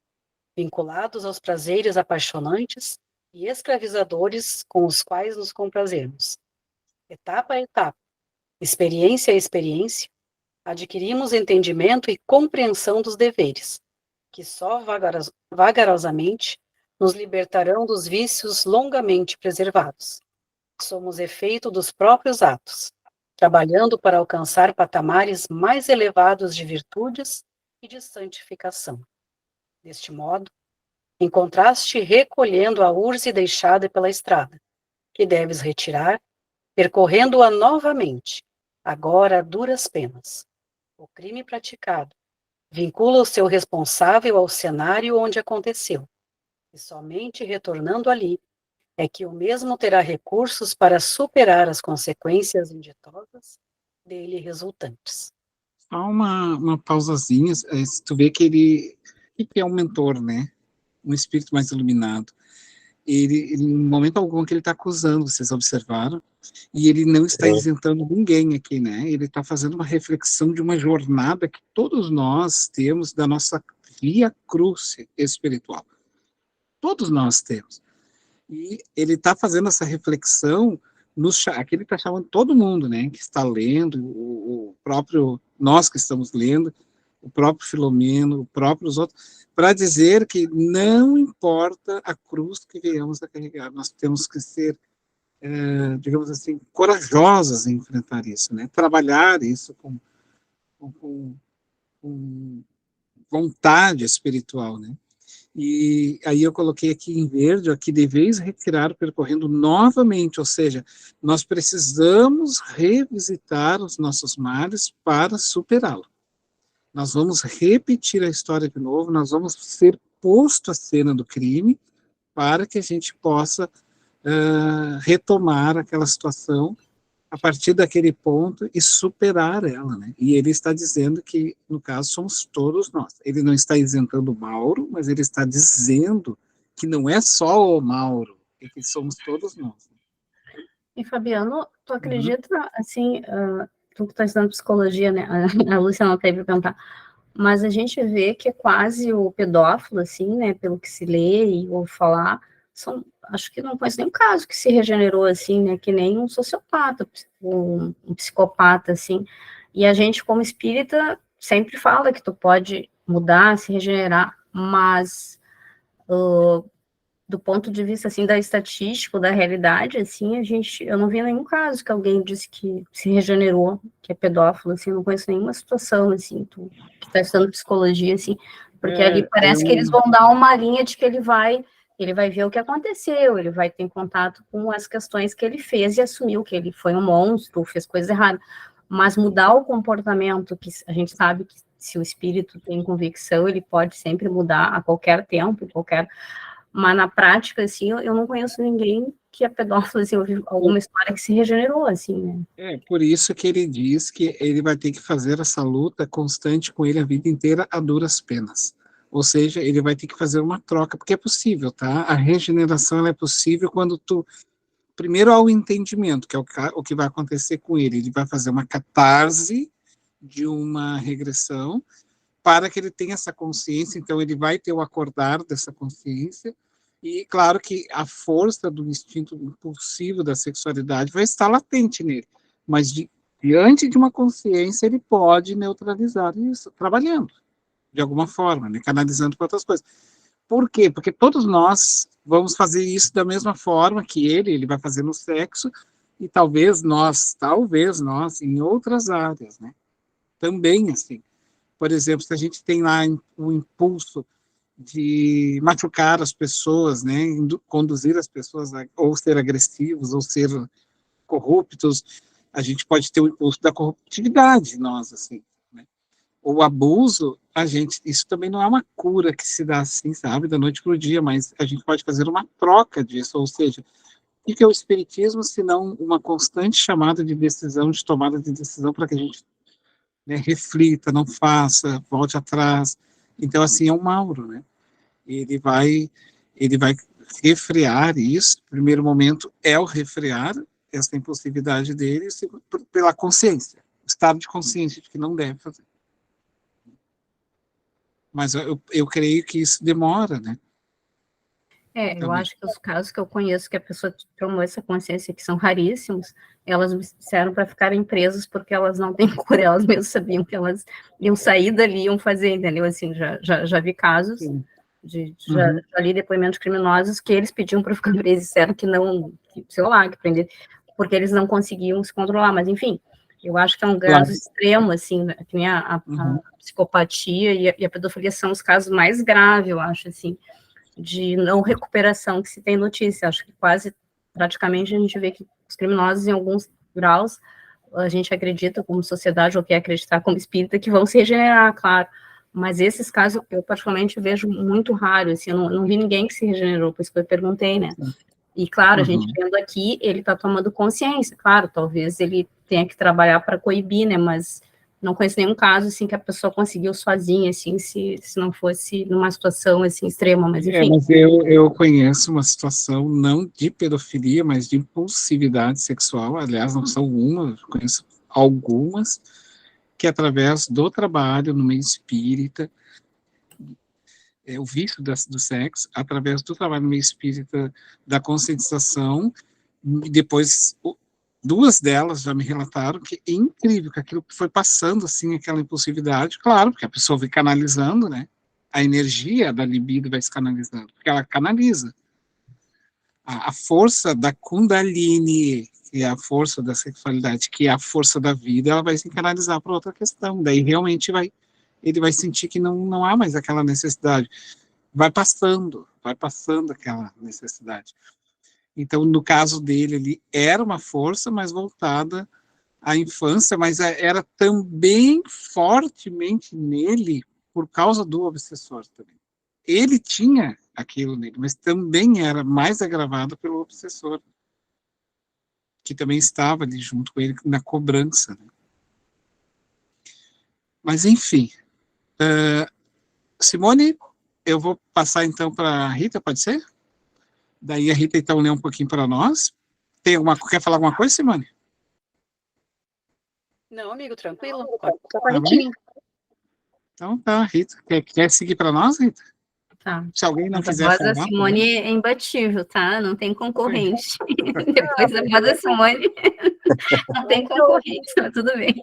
vinculados aos prazeres apaixonantes e escravizadores com os quais nos comprazemos. Etapa a etapa, experiência a experiência, adquirimos entendimento e compreensão dos deveres, que só vagarosamente nos libertarão dos vícios longamente preservados. Somos efeito dos próprios atos, trabalhando para alcançar patamares mais elevados de virtudes e de santificação. Deste modo, encontraste recolhendo a urze deixada pela estrada, que deves retirar, percorrendo-a novamente, agora a duras penas. O crime praticado vincula o seu responsável ao cenário onde aconteceu, e somente retornando ali é que o mesmo terá recursos para superar as consequências inditosas dele resultantes. Só uma pausazinha, se tu vê que ele é um mentor, né? Um espírito mais iluminado. Ele em momento algum que ele está acusando, vocês observaram? E ele não está isentando ninguém aqui, né? Ele está fazendo uma reflexão de uma jornada que todos nós temos da nossa via crucis espiritual. Todos nós temos. E ele está fazendo essa reflexão aqui ele está chamando todo mundo, né, que está lendo, o próprio, nós que estamos lendo, o próprio Filomeno, o próprio os outros, para dizer que não importa a cruz que venhamos a carregar, nós temos que ser, digamos assim, corajosos em enfrentar isso, né, trabalhar isso com vontade espiritual, né. E aí eu coloquei aqui em verde, aqui deveis retirar percorrendo novamente, ou seja, nós precisamos revisitar os nossos males para superá-lo. Nós vamos repetir a história de novo, nós vamos ser posto à cena do crime para que a gente possa retomar aquela situação a partir daquele ponto e superar ela, né? E ele está dizendo que, no caso, somos todos nós. Ele não está isentando o Mauro, mas ele está dizendo que não é só o Mauro, é que somos todos nós. E, Fabiano, tu acredita, assim, tu que está estudando psicologia, né? A Lúcia não teve para perguntar, mas a gente vê que é quase o pedófilo, assim, né? Pelo que se lê e ouve falar, acho que não conheço nenhum caso que se regenerou assim, né, que nem um sociopata, um psicopata, assim, e a gente, como espírita, sempre fala que tu pode mudar, se regenerar, mas do ponto de vista, assim, da estatística, da realidade, assim, eu não vi nenhum caso que alguém disse que se regenerou, que é pedófilo, assim, eu não conheço nenhuma situação, assim, tu que está estudando psicologia, assim, porque ali parece que eles vão dar uma linha de que ele vai ver o que aconteceu, ele vai ter contato com as questões que ele fez e assumiu que ele foi um monstro, fez coisa errada. Mas mudar o comportamento, que a gente sabe que se o espírito tem convicção, ele pode sempre mudar a qualquer tempo, mas na prática, assim, eu não conheço ninguém que é pedófilo, assim, eu vi alguma história que se regenerou, assim, né? É, por isso que ele diz que ele vai ter que fazer essa luta constante com ele a vida inteira a duras penas. Ou seja, ele vai ter que fazer uma troca, porque é possível, tá? A regeneração ela é possível quando primeiro há o entendimento, que é o que vai acontecer com ele. Ele vai fazer uma catarse de uma regressão para que ele tenha essa consciência, então ele vai ter o acordar dessa consciência, e claro que a força do instinto impulsivo da sexualidade vai estar latente nele, mas diante de uma consciência ele pode neutralizar isso, trabalhando de alguma forma, né, canalizando para outras coisas. Por quê? Porque todos nós vamos fazer isso da mesma forma que ele vai fazer no sexo, e talvez nós, em outras áreas, né, também assim. Por exemplo, se a gente tem lá o impulso de machucar as pessoas, né, conduzir as pessoas a ou ser agressivos, ou ser corruptos, a gente pode ter o impulso da corruptividade, nós, assim. O abuso, isso também não é uma cura que se dá assim, sabe, da noite para o dia, mas a gente pode fazer uma troca disso, ou seja, o que é o espiritismo, se não uma constante chamada de decisão, de tomada de decisão para que a gente, né, reflita, não faça, volte atrás. Então, assim, é um Mauro, né, ele vai refrear isso, no primeiro momento é o refrear essa impulsividade dele, pela consciência, estado de consciência de que não deve fazer. Mas eu creio que isso demora, né? Eu acho que os casos que eu conheço que a pessoa tomou essa consciência, que são raríssimos, elas me disseram para ficarem presas porque elas não têm cura, elas mesmas sabiam que elas iam sair dali, iam fazer, entendeu? Assim, já vi casos, já li depoimentos criminosos que eles pediam para ficar presos, disseram que não, sei lá, que prender, porque eles não conseguiam se controlar, mas enfim, eu acho que é um caso extremo, assim, que nem a psicopatia e a pedofilia são os casos mais graves, eu acho, assim, de não recuperação que se tem notícia. Acho que praticamente, a gente vê que os criminosos, em alguns graus, a gente acredita como sociedade, ou quer acreditar como espírita, que vão se regenerar, claro. Mas esses casos, eu particularmente vejo muito raro, assim, eu não vi ninguém que se regenerou, por isso que eu perguntei, né? E, claro, a gente vendo aqui, ele está tomando consciência, claro, talvez ele tenha que trabalhar para coibir, né, mas não conheço nenhum caso, assim, que a pessoa conseguiu sozinha, assim, se não fosse numa situação, assim, extrema, mas enfim. Mas eu conheço uma situação, não de pedofilia, mas de impulsividade sexual, aliás, não são uma, eu conheço algumas, que através do trabalho no meio espírita, o vício do sexo, através do trabalho no meio espírita, da conscientização, e depois duas delas já me relataram que é incrível, que aquilo foi passando, assim, aquela impulsividade, claro, porque a pessoa vai canalizando, né? A energia da libido vai se canalizando, porque ela canaliza. A força da Kundalini, que é a força da sexualidade, que é a força da vida, ela vai se canalizar para outra questão. Daí realmente ele vai sentir que não há mais aquela necessidade. Vai passando aquela necessidade. Então, no caso dele, ele era uma força, mas voltada à infância, mas era também fortemente nele por causa do obsessor também. Ele tinha aquilo nele, mas também era mais agravado pelo obsessor, que também estava ali junto com ele na cobrança. Né? Mas, enfim. Simone, eu vou passar então para a Rita, pode ser? Daí a Rita então lê um pouquinho para nós. Quer falar alguma coisa, Simone? Não, amigo, tranquilo. Tá bem? Então tá, Rita. Quer seguir para nós, Rita? Tá. Se alguém não Mas quiser a voz falar. da Simone é imbatível, tá? Não tem concorrente. Depois da voz da Simone, não tem concorrente, mas tudo bem.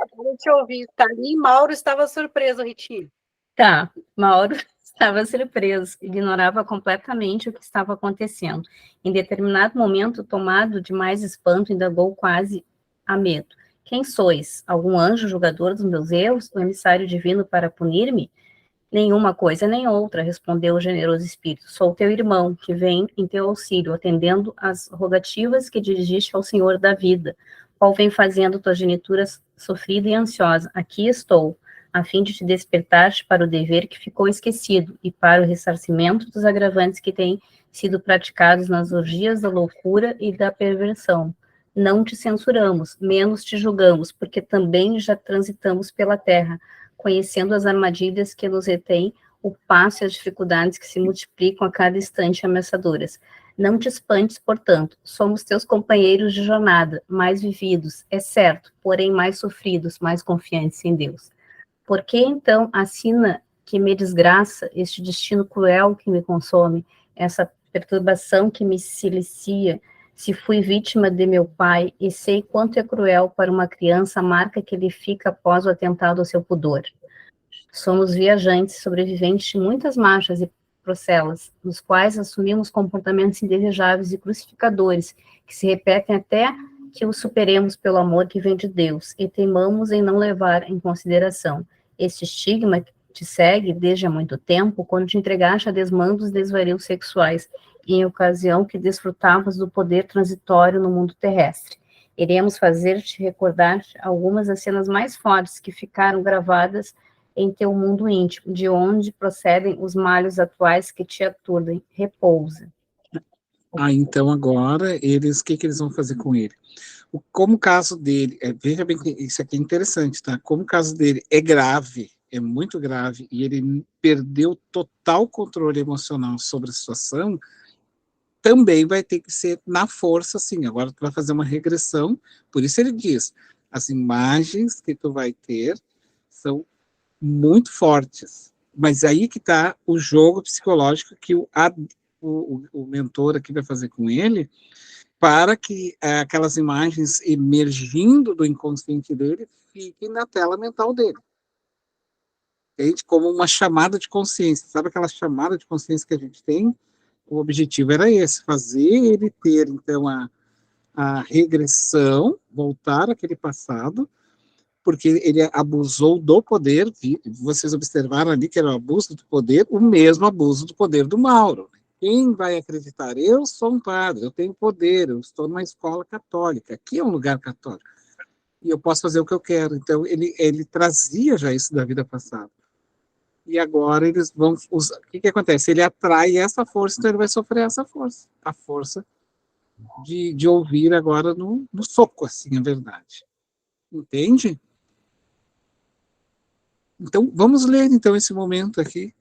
Acabei de ouvir, tá ali, Mauro estava surpreso, Ritinho. Tá, Mauro estava surpreso, ignorava completamente o que estava acontecendo. Em determinado momento, tomado de mais espanto, indagou quase a medo. Quem sois? Algum anjo julgador dos meus erros? O emissário divino para punir-me? Nenhuma coisa nem outra, respondeu o generoso espírito. Sou teu irmão, que vem em teu auxílio, atendendo às rogativas que dirigiste ao Senhor da vida, qual vem fazendo tua genitura sofrida e ansiosa. Aqui estou, a fim de te despertar-te para o dever que ficou esquecido e para o ressarcimento dos agravantes que têm sido praticados nas orgias da loucura e da perversão. Não te censuramos, menos te julgamos, porque também já transitamos pela terra, conhecendo as armadilhas que nos retêm, o passo e as dificuldades que se multiplicam a cada instante ameaçadoras. Não te espantes, portanto, somos teus companheiros de jornada, mais vividos, é certo, porém mais sofridos, mais confiantes em Deus. Por que, então, a sina que me desgraça, este destino cruel que me consome, essa perturbação que me silicia, se fui vítima de meu pai, e sei quanto é cruel para uma criança a marca que lhe fica após o atentado ao seu pudor. Somos viajantes, sobreviventes de muitas marchas e procelas, nos quais assumimos comportamentos indesejáveis e crucificadores, que se repetem até que os superemos pelo amor que vem de Deus, e teimamos em não levar em consideração. Este estigma te segue desde há muito tempo, quando te entregaste a desmandos e desvarios sexuais, em ocasião que desfrutavas do poder transitório no mundo terrestre. Iremos fazer-te recordar algumas das cenas mais fortes que ficaram gravadas em teu mundo íntimo, de onde procedem os males atuais que te aturdem. Repousa. Então agora, o que eles vão fazer com ele? Como o caso dele, veja bem que isso aqui é interessante, tá? Como o caso dele é grave, é muito grave, e ele perdeu total controle emocional sobre a situação, também vai ter que ser na força, assim. Agora tu vai fazer uma regressão, por isso ele diz, as imagens que tu vai ter são muito fortes, mas aí que está o jogo psicológico que o mentor aqui vai fazer com ele, para que aquelas imagens emergindo do inconsciente dele fiquem na tela mental dele. Entende? Como uma chamada de consciência. Sabe aquela chamada de consciência que a gente tem? O objetivo era esse, fazer ele ter, então, a regressão, voltar àquele passado, porque ele abusou do poder, vocês observaram ali que era o abuso do poder, o mesmo abuso do poder do Mauro. Quem vai acreditar? Eu sou um padre, eu tenho poder, eu estou numa escola católica, aqui é um lugar católico, e eu posso fazer o que eu quero. Então, ele trazia já isso da vida passada. E agora eles vão usar. O que acontece? Ele atrai essa força, então ele vai sofrer essa força. A força de ouvir agora no soco, assim, a verdade. Entende? Então, vamos ler, então, esse momento aqui.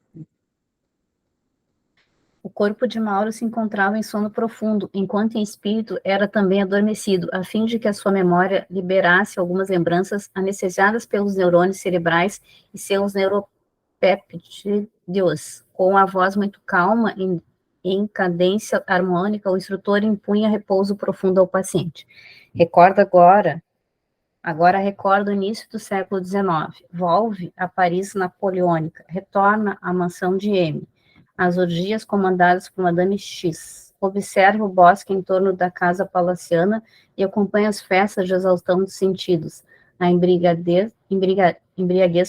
O corpo de Mauro se encontrava em sono profundo, enquanto em espírito era também adormecido, a fim de que a sua memória liberasse algumas lembranças anestesiadas pelos neurônios cerebrais e seus neuropéptidos. Com a voz muito calma em cadência harmônica, o instrutor impunha repouso profundo ao paciente. Agora recorda o início do século XIX. Volve a Paris napoleônica. Retorna à mansão de M. As orgias comandadas por Madame X. Observa o bosque em torno da casa palaciana e acompanha as festas de exaustão dos sentidos. A embriaguez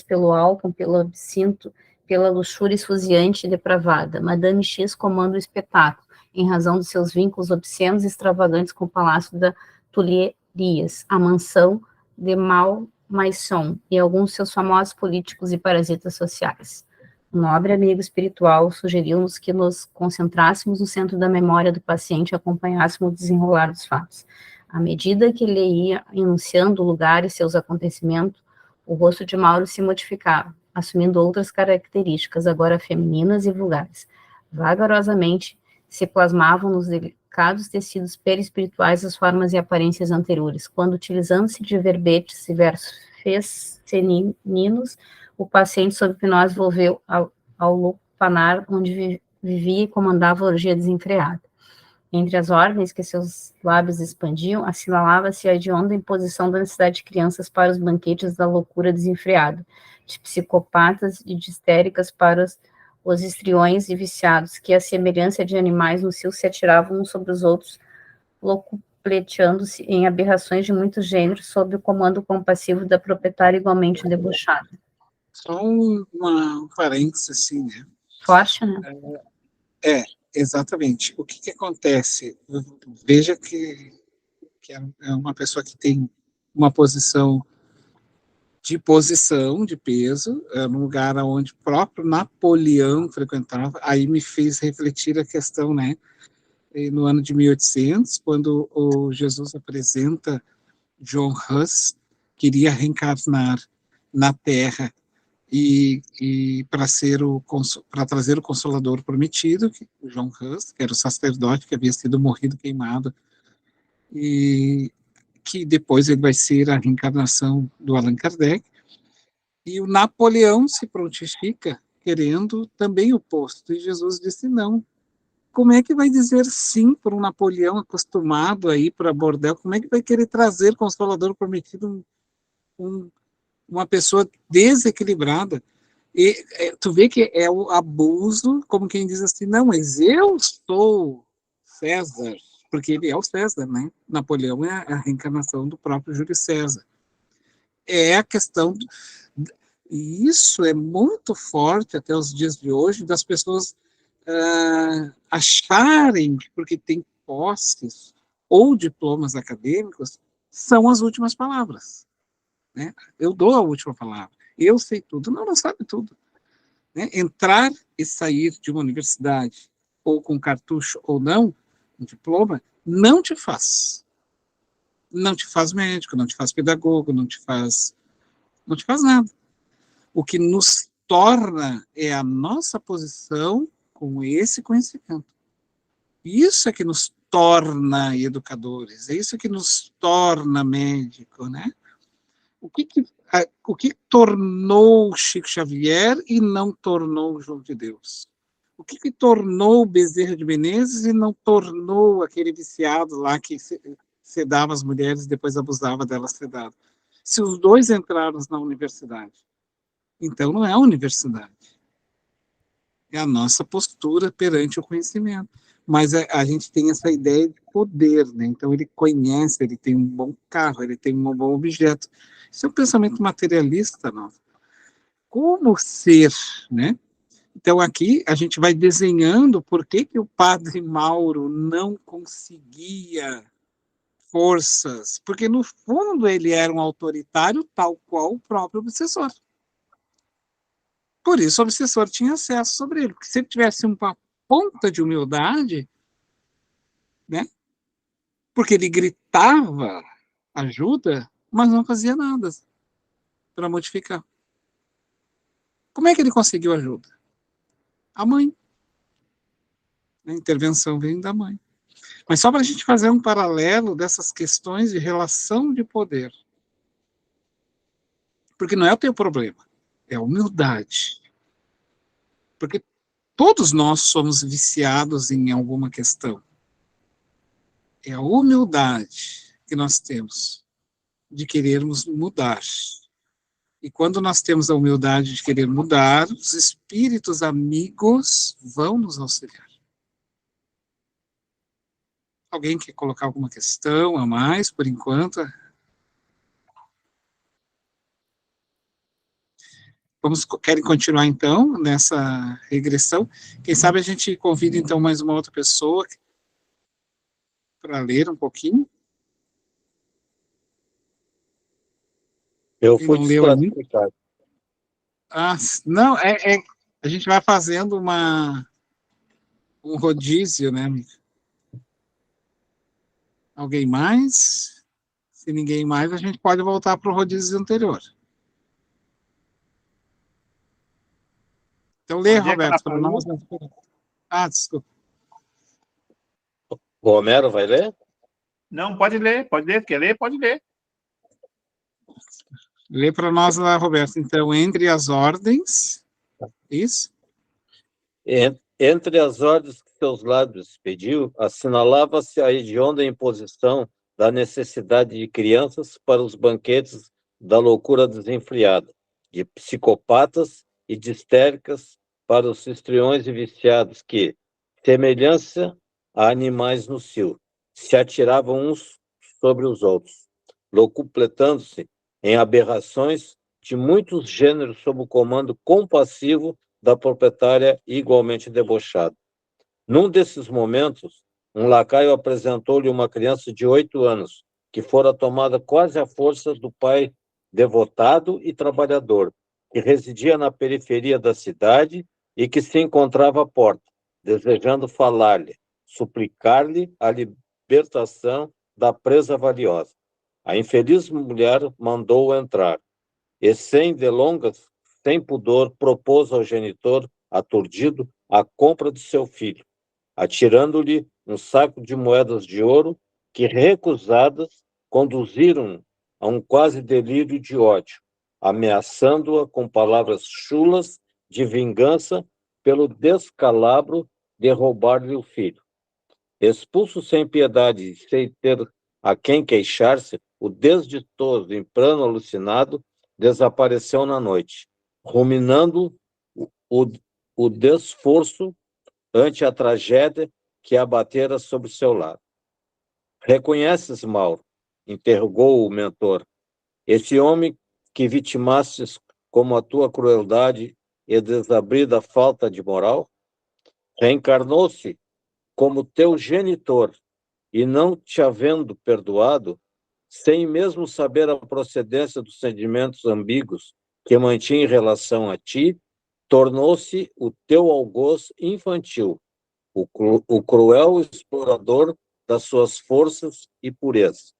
pelo álcool, pelo absinto, pela luxúria esfuziante e depravada. Madame X comanda o espetáculo, em razão de seus vínculos obscenos e extravagantes com o palácio da Tuileries, a mansão de Malmaison e alguns de seus famosos políticos e parasitas sociais. Um nobre amigo espiritual sugeriu-nos que nos concentrássemos no centro da memória do paciente e acompanhássemos o desenrolar dos fatos. À medida que ele ia enunciando o lugar e seus acontecimentos, o rosto de Mauro se modificava, assumindo outras características, agora femininas e vulgares. Vagarosamente se plasmavam nos delicados tecidos perispirituais as formas e aparências anteriores, quando, utilizando-se de verbetes e versos femininos, o paciente sob hipnose volveu ao lupanar, onde vivia e comandava a orgia desenfreada. Entre as ordens que seus lábios expandiam, assinalava-se a hedionda imposição da necessidade de crianças para os banquetes da loucura desenfreada, de psicopatas e de histéricas para os histriões e viciados, que, à semelhança de animais no cio, se atiravam uns sobre os outros, locupleteando-se em aberrações de muitos gêneros, sob o comando compassivo da proprietária igualmente debochada. Só um parênteses, assim, né? Forte, né? Exatamente. O que acontece? Veja que é uma pessoa que tem uma posição de peso, num lugar onde o próprio Napoleão frequentava. Aí me fez refletir a questão, né? No ano de 1800, quando o Jesus apresenta John Hus, queria reencarnar na Terra e para trazer o Consolador prometido, o John Hus, que era o sacerdote que havia sido morrido queimado, e que depois ele vai ser a reencarnação do Allan Kardec. E o Napoleão se prontifica querendo também o posto, e Jesus disse não. Como é que vai dizer sim para um Napoleão acostumado a ir para bordel? Como é que vai querer trazer Consolador prometido uma pessoa desequilibrada? E tu vê que é o abuso, como quem diz assim, não, mas eu sou César, porque ele é o César, né? Napoleão é a reencarnação do próprio Júlio César. É a questão, e isso é muito forte até os dias de hoje, das pessoas acharem que porque tem posses ou diplomas acadêmicos, são as últimas palavras. Né? Eu dou a última palavra. Eu sei tudo. Não sabe tudo. Né? Entrar e sair de uma universidade, ou com cartucho ou não, um diploma, não te faz. Não te faz médico, não te faz pedagogo, não te faz nada. O que nos torna é a nossa posição com esse conhecimento. Isso é que nos torna educadores, é isso que nos torna médico, né? O que tornou Chico Xavier e não tornou João de Deus? O que tornou Bezerra de Menezes e não tornou aquele viciado lá que sedava as mulheres e depois abusava delas sedado? Se os dois entraram na universidade, então não é a universidade. É a nossa postura perante o conhecimento. Mas a gente tem essa ideia de poder, né? Então ele conhece, ele tem um bom carro, ele tem um bom objeto. Isso é um pensamento materialista, não? Como ser, né? Então aqui a gente vai desenhando por que o padre Mauro não conseguia forças, porque no fundo ele era um autoritário tal qual o próprio obsessor. Por isso o obsessor tinha acesso sobre ele, porque se ele tivesse uma ponta de humildade, né? Porque ele gritava ajuda, mas não fazia nada para modificar. Como é que ele conseguiu ajuda? A mãe. A intervenção vem da mãe. Mas só para a gente fazer um paralelo dessas questões de relação de poder. Porque não é o teu problema, é a humildade. Porque todos nós somos viciados em alguma questão. É a humildade que nós temos de querermos mudar. E quando nós temos a humildade de querer mudar, os espíritos amigos vão nos auxiliar. Alguém quer colocar alguma questão a mais, por enquanto? Querem continuar, então, nessa regressão? Quem sabe a gente convida, então, mais uma outra pessoa para ler um pouquinho. Eu Quem fui não leu ainda? desclassificado. Não, a gente vai fazendo um rodízio, né, amigo? Alguém mais? Se ninguém mais, a gente pode voltar para o rodízio anterior. Então, lê, Roberto, para nós. Desculpa. O Romero vai ler? Não, pode ler. Quer ler? Pode ler. Lê para nós lá, Roberto. Então, entre as ordens, isso? Entre as ordens que seus lábios pediu, assinalava-se a hedionda imposição da necessidade de crianças para os banquetes da loucura desenfreada, de psicopatas e de histéricas para os histriões e viciados que, semelhança a animais no cio, se atiravam uns sobre os outros, locupletando-se em aberrações de muitos gêneros sob o comando compassivo da proprietária igualmente debochada. Num desses momentos, um lacaio apresentou-lhe uma criança de 8 anos, que fora tomada quase à força do pai devotado e trabalhador, que residia na periferia da cidade e que se encontrava à porta, desejando falar-lhe, suplicar-lhe a libertação da presa valiosa. A infeliz mulher mandou-o entrar, e sem delongas, sem pudor, propôs ao genitor, aturdido, a compra de seu filho, atirando-lhe um saco de moedas de ouro que, recusadas, conduziram a um quase delírio de ódio, ameaçando-a com palavras chulas de vingança pelo descalabro de roubar-lhe o filho. Expulso sem piedade e sem ter a quem queixar-se, o desditoso, em plano alucinado, desapareceu na noite, ruminando o desforço ante a tragédia que abatera sobre seu lar. Reconheces, Mauro? Interrogou o mentor. Esse homem que vitimastes como a tua crueldade e desabrida falta de moral? Reencarnou-se como teu genitor e, não te havendo perdoado, sem mesmo saber a procedência dos sentimentos ambíguos que mantinha em relação a ti, tornou-se o teu algoz infantil, o cruel explorador das suas forças e pureza.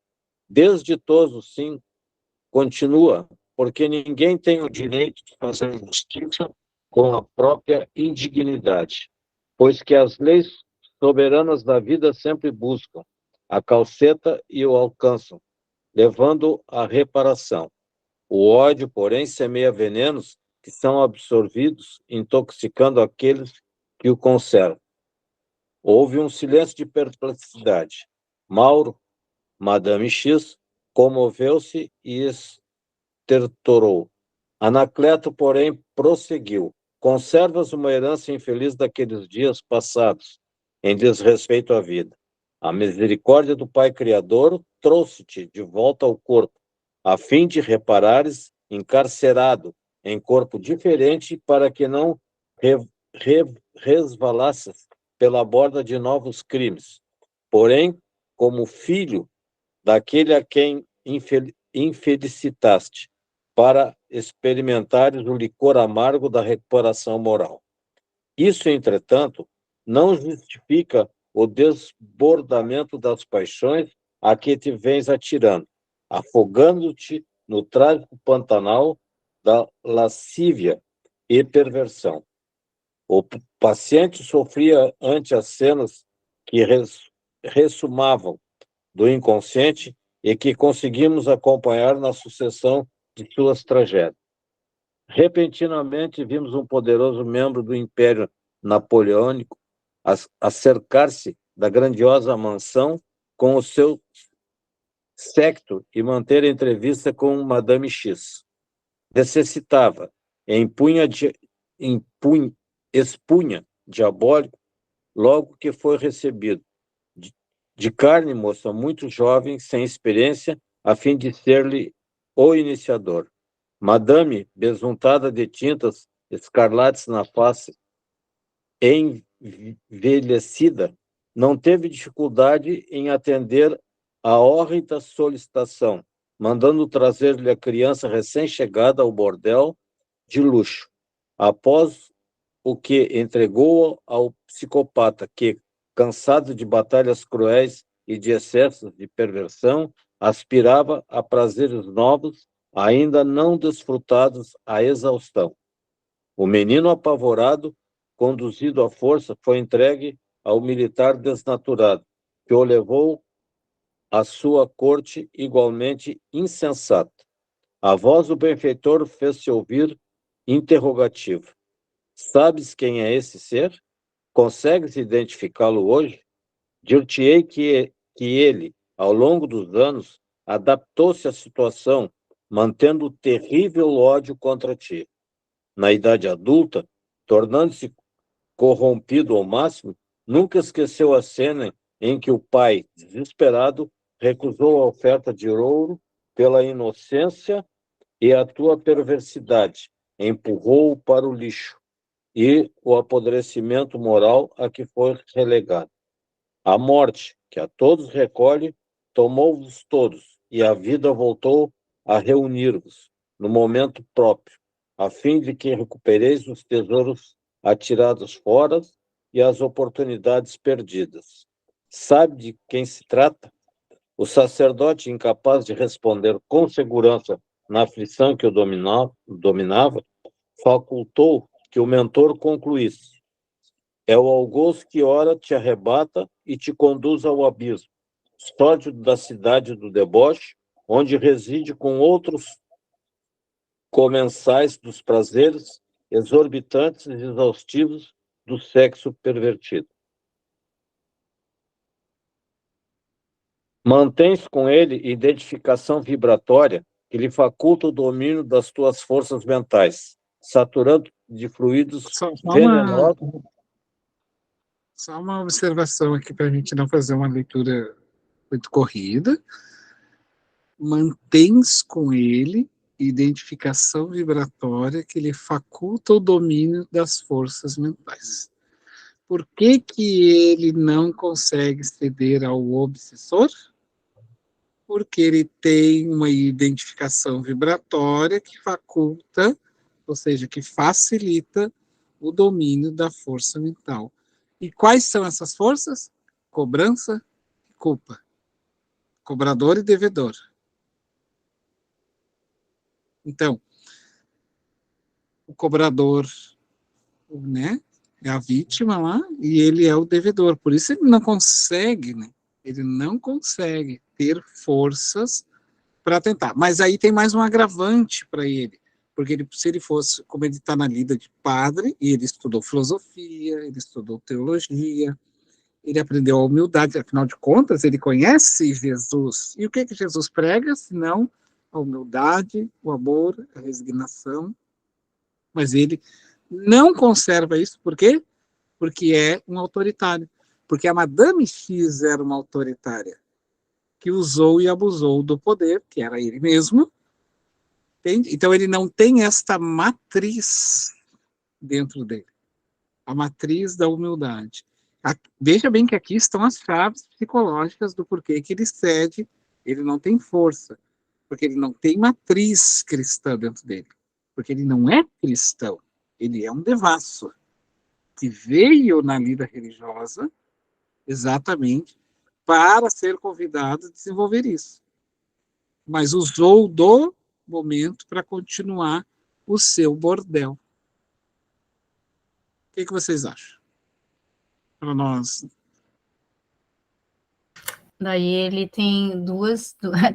Desditoso, sim, continua, porque ninguém tem o direito de fazer justiça com a própria indignidade, pois que as leis soberanas da vida sempre buscam a calceta e o alcançam, levando à reparação. O ódio, porém, semeia venenos que são absorvidos, intoxicando aqueles que o conservam. Houve um silêncio de perplexidade. Mauro, Madame X, comoveu-se e estertorou. Anacleto, porém, prosseguiu. Conservas uma herança infeliz daqueles dias passados, em desrespeito à vida. A misericórdia do Pai Criador trouxe-te de volta ao corpo, a fim de reparares encarcerado em corpo diferente, para que não resvalasses pela borda de novos crimes. Porém, como filho daquele a quem infelicitaste, para experimentares o licor amargo da recuperação moral. Isso, entretanto, não justifica o desbordamento das paixões a que te vens atirando, afogando-te no trágico pantanal da lascívia e perversão. O paciente sofria ante as cenas que ressumavam do inconsciente e que conseguimos acompanhar na sucessão de suas tragédias. Repentinamente vimos um poderoso membro do Império napoleônico a cercar-se da grandiosa mansão com o seu séquito e manter entrevista com Madame X. Necessitava, espunha diabólico, logo que foi recebido. De carne, moça, muito jovem, sem experiência, a fim de ser-lhe o iniciador. Madame, besuntada de tintas escarlates na face, envelhecida, não teve dificuldade em atender a hórrida solicitação, mandando trazer-lhe a criança recém-chegada ao bordel de luxo, após o que entregou ao psicopata que, cansado de batalhas cruéis e de excessos de perversão, aspirava a prazeres novos, ainda não desfrutados à exaustão. O menino apavorado, conduzido à força, foi entregue ao militar desnaturado, que o levou à sua corte igualmente insensato. A voz do benfeitor fez-se ouvir interrogativo. Sabes quem é esse ser? Consegues identificá-lo hoje? Dir-te-ei que ele, ao longo dos anos, adaptou-se à situação, mantendo terrível ódio contra ti. Na idade adulta, tornando-se corrompido ao máximo, nunca esqueceu a cena em que o pai, desesperado, recusou a oferta de ouro pela inocência e a tua perversidade, empurrou-o para o lixo e o apodrecimento moral a que foi relegado. A morte, que a todos recolhe, tomou-vos todos, e a vida voltou a reunir-vos no momento próprio, a fim de que recupereis os tesouros atirados fora e as oportunidades perdidas. Sabe de quem se trata? O sacerdote, incapaz de responder com segurança na aflição que o dominava, facultou que o mentor concluísse. É o algoz que ora te arrebata e te conduz ao abismo, sórdido da cidade do deboche, onde reside com outros comensais dos prazeres exorbitantes e exaustivos do sexo pervertido. Mantens com ele identificação vibratória que lhe faculta o domínio das tuas forças mentais, saturando de fluidos venenosos. Só uma observação aqui para a gente não fazer uma leitura muito corrida. Mantens com ele identificação vibratória que lhe faculta o domínio das forças mentais. Por que que ele não consegue ceder ao obsessor? Porque ele tem uma identificação vibratória que faculta, ou seja, que facilita o domínio da força mental. E quais são essas forças? Cobrança e culpa. Cobrador e devedor. Então, o cobrador, né, é a vítima lá e ele é o devedor. Por isso ele não consegue, né? Ele não consegue ter forças para tentar. Mas aí tem mais um agravante para ele. Porque se ele fosse, como ele está na lida de padre, e ele estudou filosofia, ele estudou teologia, ele aprendeu a humildade, afinal de contas, ele conhece Jesus. E o que Jesus prega, senão a humildade, o amor, a resignação? Mas ele não conserva isso, por quê? Porque é um autoritário. Porque a Madame X era uma autoritária, que usou e abusou do poder, que era ele mesmo. Entende? Então ele não tem esta matriz dentro dele, a matriz da humildade. Veja bem que aqui estão as chaves psicológicas do porquê que ele cede, ele não tem força, porque ele não tem matriz cristã dentro dele, porque ele não é cristão, ele é um devasso, que veio na lida religiosa exatamente para ser convidado a desenvolver isso, mas usou do momento para continuar o seu bordel. O que vocês acham? Para nós. Daí ele tem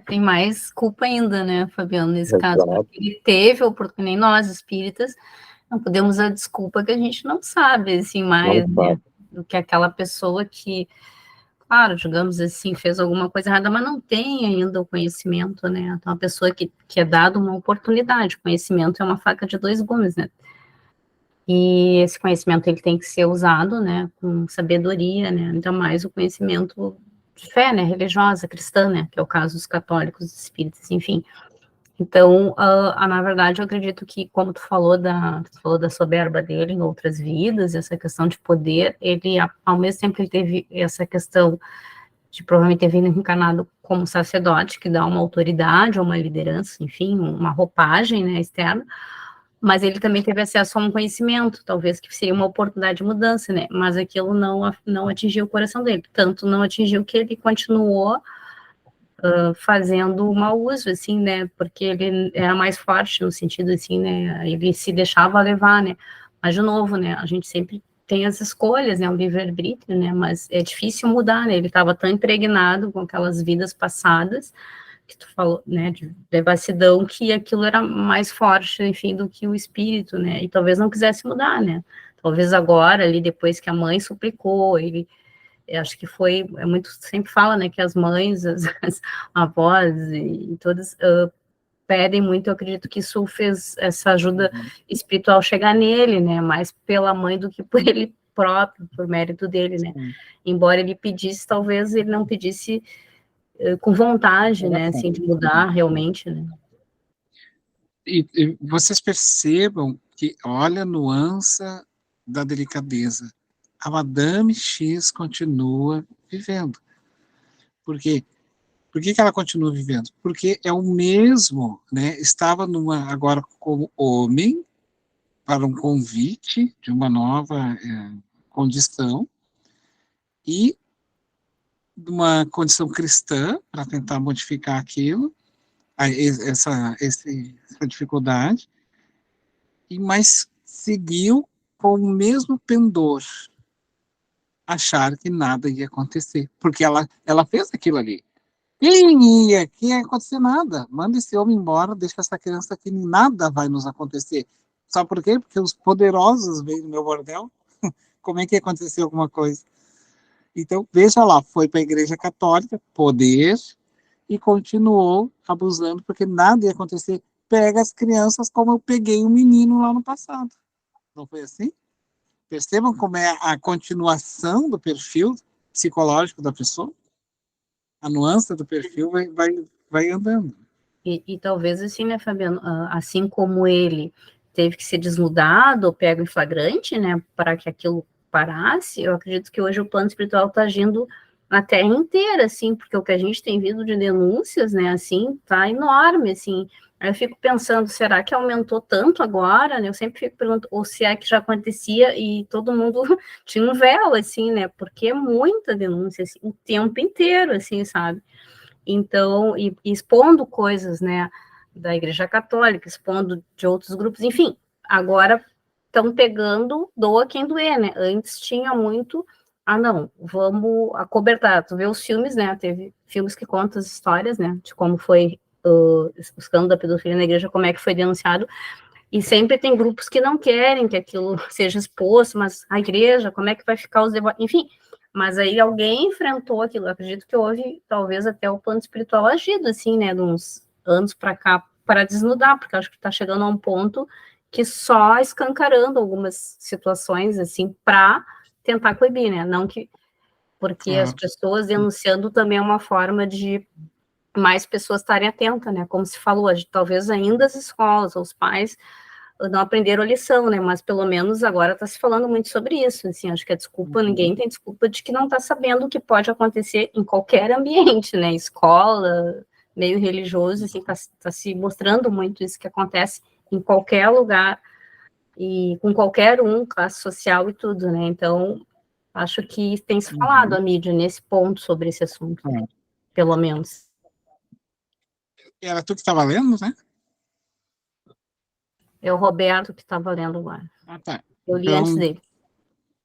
tem mais culpa ainda, né, Fabiano, nesse caso, porque ele teve a oportunidade, nós espíritas, Não podemos usar desculpa que a gente não sabe, assim, mais, Não né, sabe. do que aquela pessoa que, claro, digamos assim, fez alguma coisa errada, mas não tem ainda o conhecimento, né? Então, a pessoa que é dada uma oportunidade, conhecimento é uma faca de dois gumes, né? E esse conhecimento ele tem que ser usado, né, com sabedoria, né? Ainda mais o conhecimento de fé, né, religiosa, cristã, né, que é o caso dos católicos, espíritas, enfim. Então, na verdade, eu acredito que, como tu falou da soberba dele em outras vidas, essa questão de poder, ele, ao mesmo tempo, ele teve essa questão de provavelmente ter vindo encarnado como sacerdote, que dá uma autoridade, uma liderança, enfim, uma roupagem, né, externa, mas ele também teve acesso a um conhecimento, talvez que seria uma oportunidade de mudança, né, mas aquilo não atingiu o coração dele, tanto não atingiu que ele continuou fazendo mau uso, assim, né, porque ele era mais forte no sentido, assim, né, ele se deixava levar, né, mas, de novo, né, a gente sempre tem as escolhas, né, o livre-arbítrio, né, mas é difícil mudar, né, ele estava tão impregnado com aquelas vidas passadas, que tu falou, né, de devassidão, que aquilo era mais forte, enfim, do que o espírito, né, e talvez não quisesse mudar, né, talvez agora, ali, depois que a mãe suplicou, ele eu acho que é muito, sempre fala, né, que as mães, as avós e todas pedem muito, eu acredito que isso fez essa ajuda espiritual chegar nele, né, mais pela mãe do que por ele próprio, por mérito dele, né, embora ele pedisse, talvez ele não pedisse com vontade, né, assim, de mudar realmente, né. E vocês percebam que, olha a nuance da delicadeza. A Madame X continua vivendo. Por quê? Por que ela continua vivendo? Porque é o mesmo, né? Estava agora como homem para um convite de uma nova condição e de uma condição cristã para tentar modificar aquilo, essa dificuldade, mas seguiu com o mesmo pendor, achar que nada ia acontecer, porque ela fez aquilo ali. Quem ia acontecer nada? Manda esse homem embora, deixa essa criança aqui, nada vai nos acontecer. Sabe por quê? Porque os poderosos veio no meu bordel. Como é que ia acontecer alguma coisa? Então, veja lá, foi para a Igreja Católica, poder, e continuou abusando, porque nada ia acontecer. Pega as crianças como eu peguei um menino lá no passado. Não foi assim? Percebam como é a continuação do perfil psicológico da pessoa? A nuance do perfil vai andando. E talvez assim, né, Fabiano, assim como ele teve que ser desnudado ou pego em flagrante, né, para que aquilo parasse, eu acredito que hoje o plano espiritual está agindo na Terra inteira, assim, porque o que a gente tem visto de denúncias, né, assim, tá enorme, assim. Aí eu fico pensando, será que aumentou tanto agora, né? Eu sempre fico perguntando, ou se é que já acontecia e todo mundo tinha um véu, assim, né? Porque é muita denúncia, assim, o tempo inteiro, assim, sabe? Então, e expondo coisas, né, da Igreja Católica, expondo de outros grupos, enfim, agora estão pegando, doa quem doer, né, antes tinha muito, não, vamos acobertar, tu vê os filmes, né, teve filmes que contam as histórias, né, de como foi o escândalo da pedofilia na igreja, como é que foi denunciado, e sempre tem grupos que não querem que aquilo seja exposto, mas a igreja, como é que vai ficar os devotos, enfim, mas aí alguém enfrentou aquilo. Eu acredito que houve, talvez, até o plano espiritual agido, assim, né, de uns anos para cá, para desnudar, porque acho que está chegando a um ponto que só escancarando algumas situações, assim, para tentar coibir, né, não que... Porque as pessoas denunciando também é uma forma de mais pessoas estarem atentas, né, como se falou, talvez ainda as escolas, os pais não aprenderam a lição, né, mas pelo menos agora está se falando muito sobre isso, assim, acho que a desculpa, ninguém tem desculpa de que não está sabendo o que pode acontecer em qualquer ambiente, né, escola, meio religioso, assim, tá se mostrando muito isso que acontece em qualquer lugar, e com qualquer classe social e tudo, né, então, acho que tem se falado a mídia nesse ponto sobre esse assunto, pelo menos. Era tu que estava lendo, né? É o Roberto que estava lendo agora. Tá. Eu li antes dele.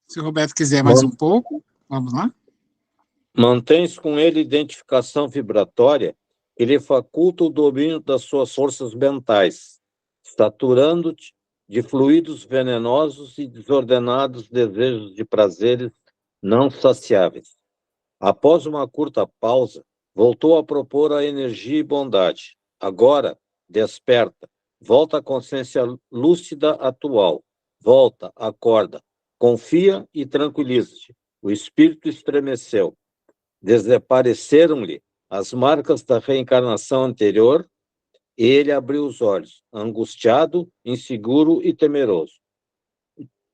Se o Roberto quiser mais um pouco, vamos lá. Mantens com ele identificação vibratória que lhe faculta o domínio das suas forças mentais, saturando-te de fluidos venenosos e desordenados desejos de prazeres não saciáveis. Após uma curta pausa, voltou a propor a energia e bondade. Agora, desperta, volta à consciência lúcida atual, volta, acorda, confia e tranquiliza-te. O espírito estremeceu. Desapareceram-lhe as marcas da reencarnação anterior e ele abriu os olhos, angustiado, inseguro e temeroso.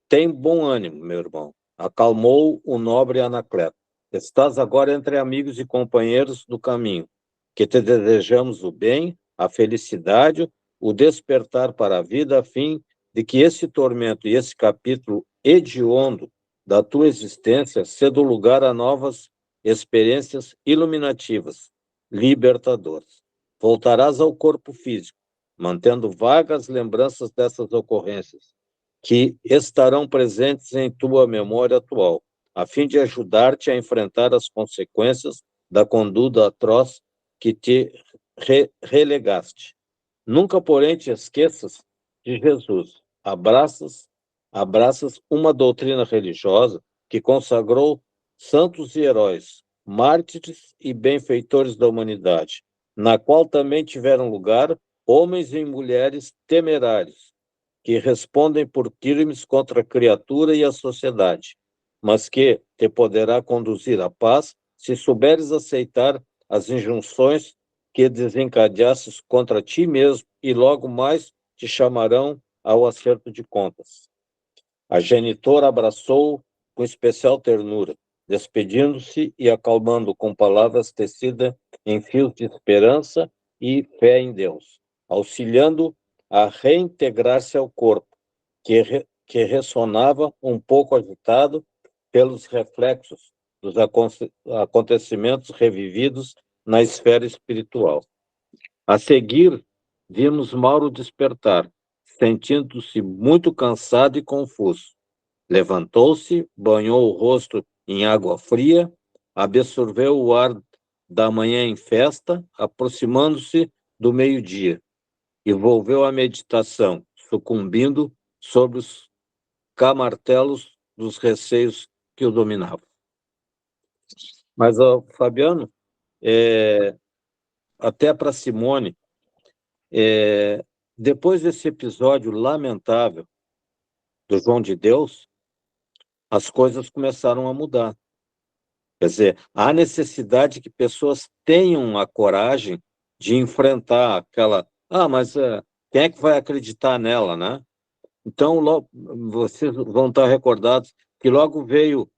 Tem bom ânimo, meu irmão, acalmou o nobre Anacleto. Estás agora entre amigos e companheiros do caminho, que te desejamos o bem, a felicidade, o despertar para a vida, a fim de que esse tormento e esse capítulo hediondo da tua existência cedam lugar a novas experiências iluminativas, libertadoras. Voltarás ao corpo físico, mantendo vagas lembranças dessas ocorrências, que estarão presentes em tua memória atual, a fim de ajudar-te a enfrentar as consequências da conduta atroz que te relegaste. Nunca, porém, te esqueças de Jesus. Abraças uma doutrina religiosa que consagrou santos e heróis, mártires e benfeitores da humanidade, na qual também tiveram lugar homens e mulheres temerários, que respondem por crimes contra a criatura e a sociedade, mas que te poderá conduzir à paz se souberes aceitar as injunções que desencadeasses contra ti mesmo e logo mais te chamarão ao acerto de contas. A genitora abraçou-o com especial ternura, despedindo-se e acalmando com palavras tecidas em fios de esperança e fé em Deus, auxiliando a reintegrar-se ao corpo, que ressonava um pouco agitado pelos reflexos dos acontecimentos revividos na esfera espiritual. A seguir, vimos Mauro despertar, sentindo-se muito cansado e confuso. Levantou-se, banhou o rosto em água fria, absorveu o ar da manhã em festa, aproximando-se do meio-dia, e volveu à meditação, sucumbindo sobre os camartelos dos receios que o dominavam. Mas, Fabiano, até para Simone, depois desse episódio lamentável do João de Deus, as coisas começaram a mudar. Quer dizer, há necessidade que pessoas tenham a coragem de enfrentar aquela... mas quem é que vai acreditar nela, né? Então, vocês vão estar recordados que logo veio,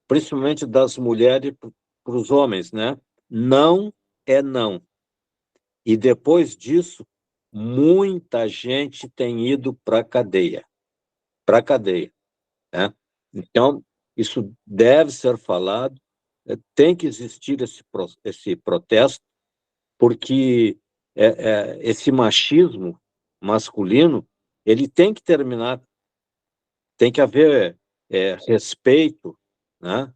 principalmente das mulheres para os homens, né? Não é não. E depois disso, muita gente tem ido para a cadeia. Para a cadeia, né? Então, isso deve ser falado, tem que existir esse protesto, porque esse machismo masculino, ele tem que terminar, tem que haver respeito, né?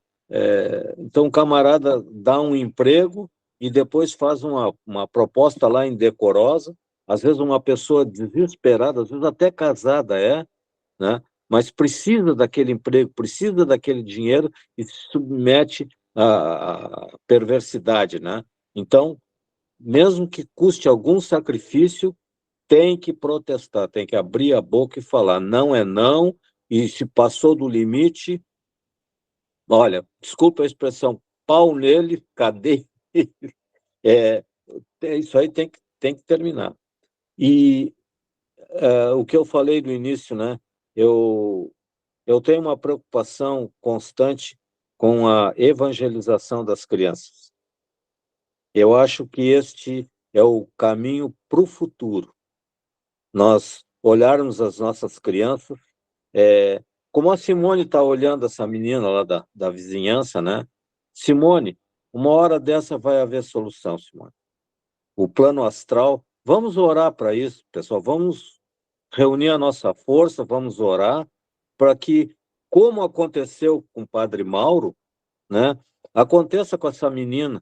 Então, o camarada dá um emprego e depois faz uma proposta lá indecorosa, às vezes uma pessoa desesperada, às vezes até casada né? Mas precisa daquele emprego, precisa daquele dinheiro e se submete à perversidade, né? Então, mesmo que custe algum sacrifício, tem que protestar, tem que abrir a boca e falar, não é não, e se passou do limite, olha, desculpa a expressão, pau nele, cadeia, isso aí tem que terminar. E o que eu falei no início, né? Eu tenho uma preocupação constante com a evangelização das crianças. Eu acho que este é o caminho para o futuro. Nós olharmos as nossas crianças, como a Simone está olhando essa menina lá da vizinhança, né? Simone, uma hora dessa vai haver solução, Simone. O plano astral, vamos orar para isso, pessoal, vamos reunir a nossa força, vamos orar para que, como aconteceu com o Padre Mauro, né, aconteça com essa menina,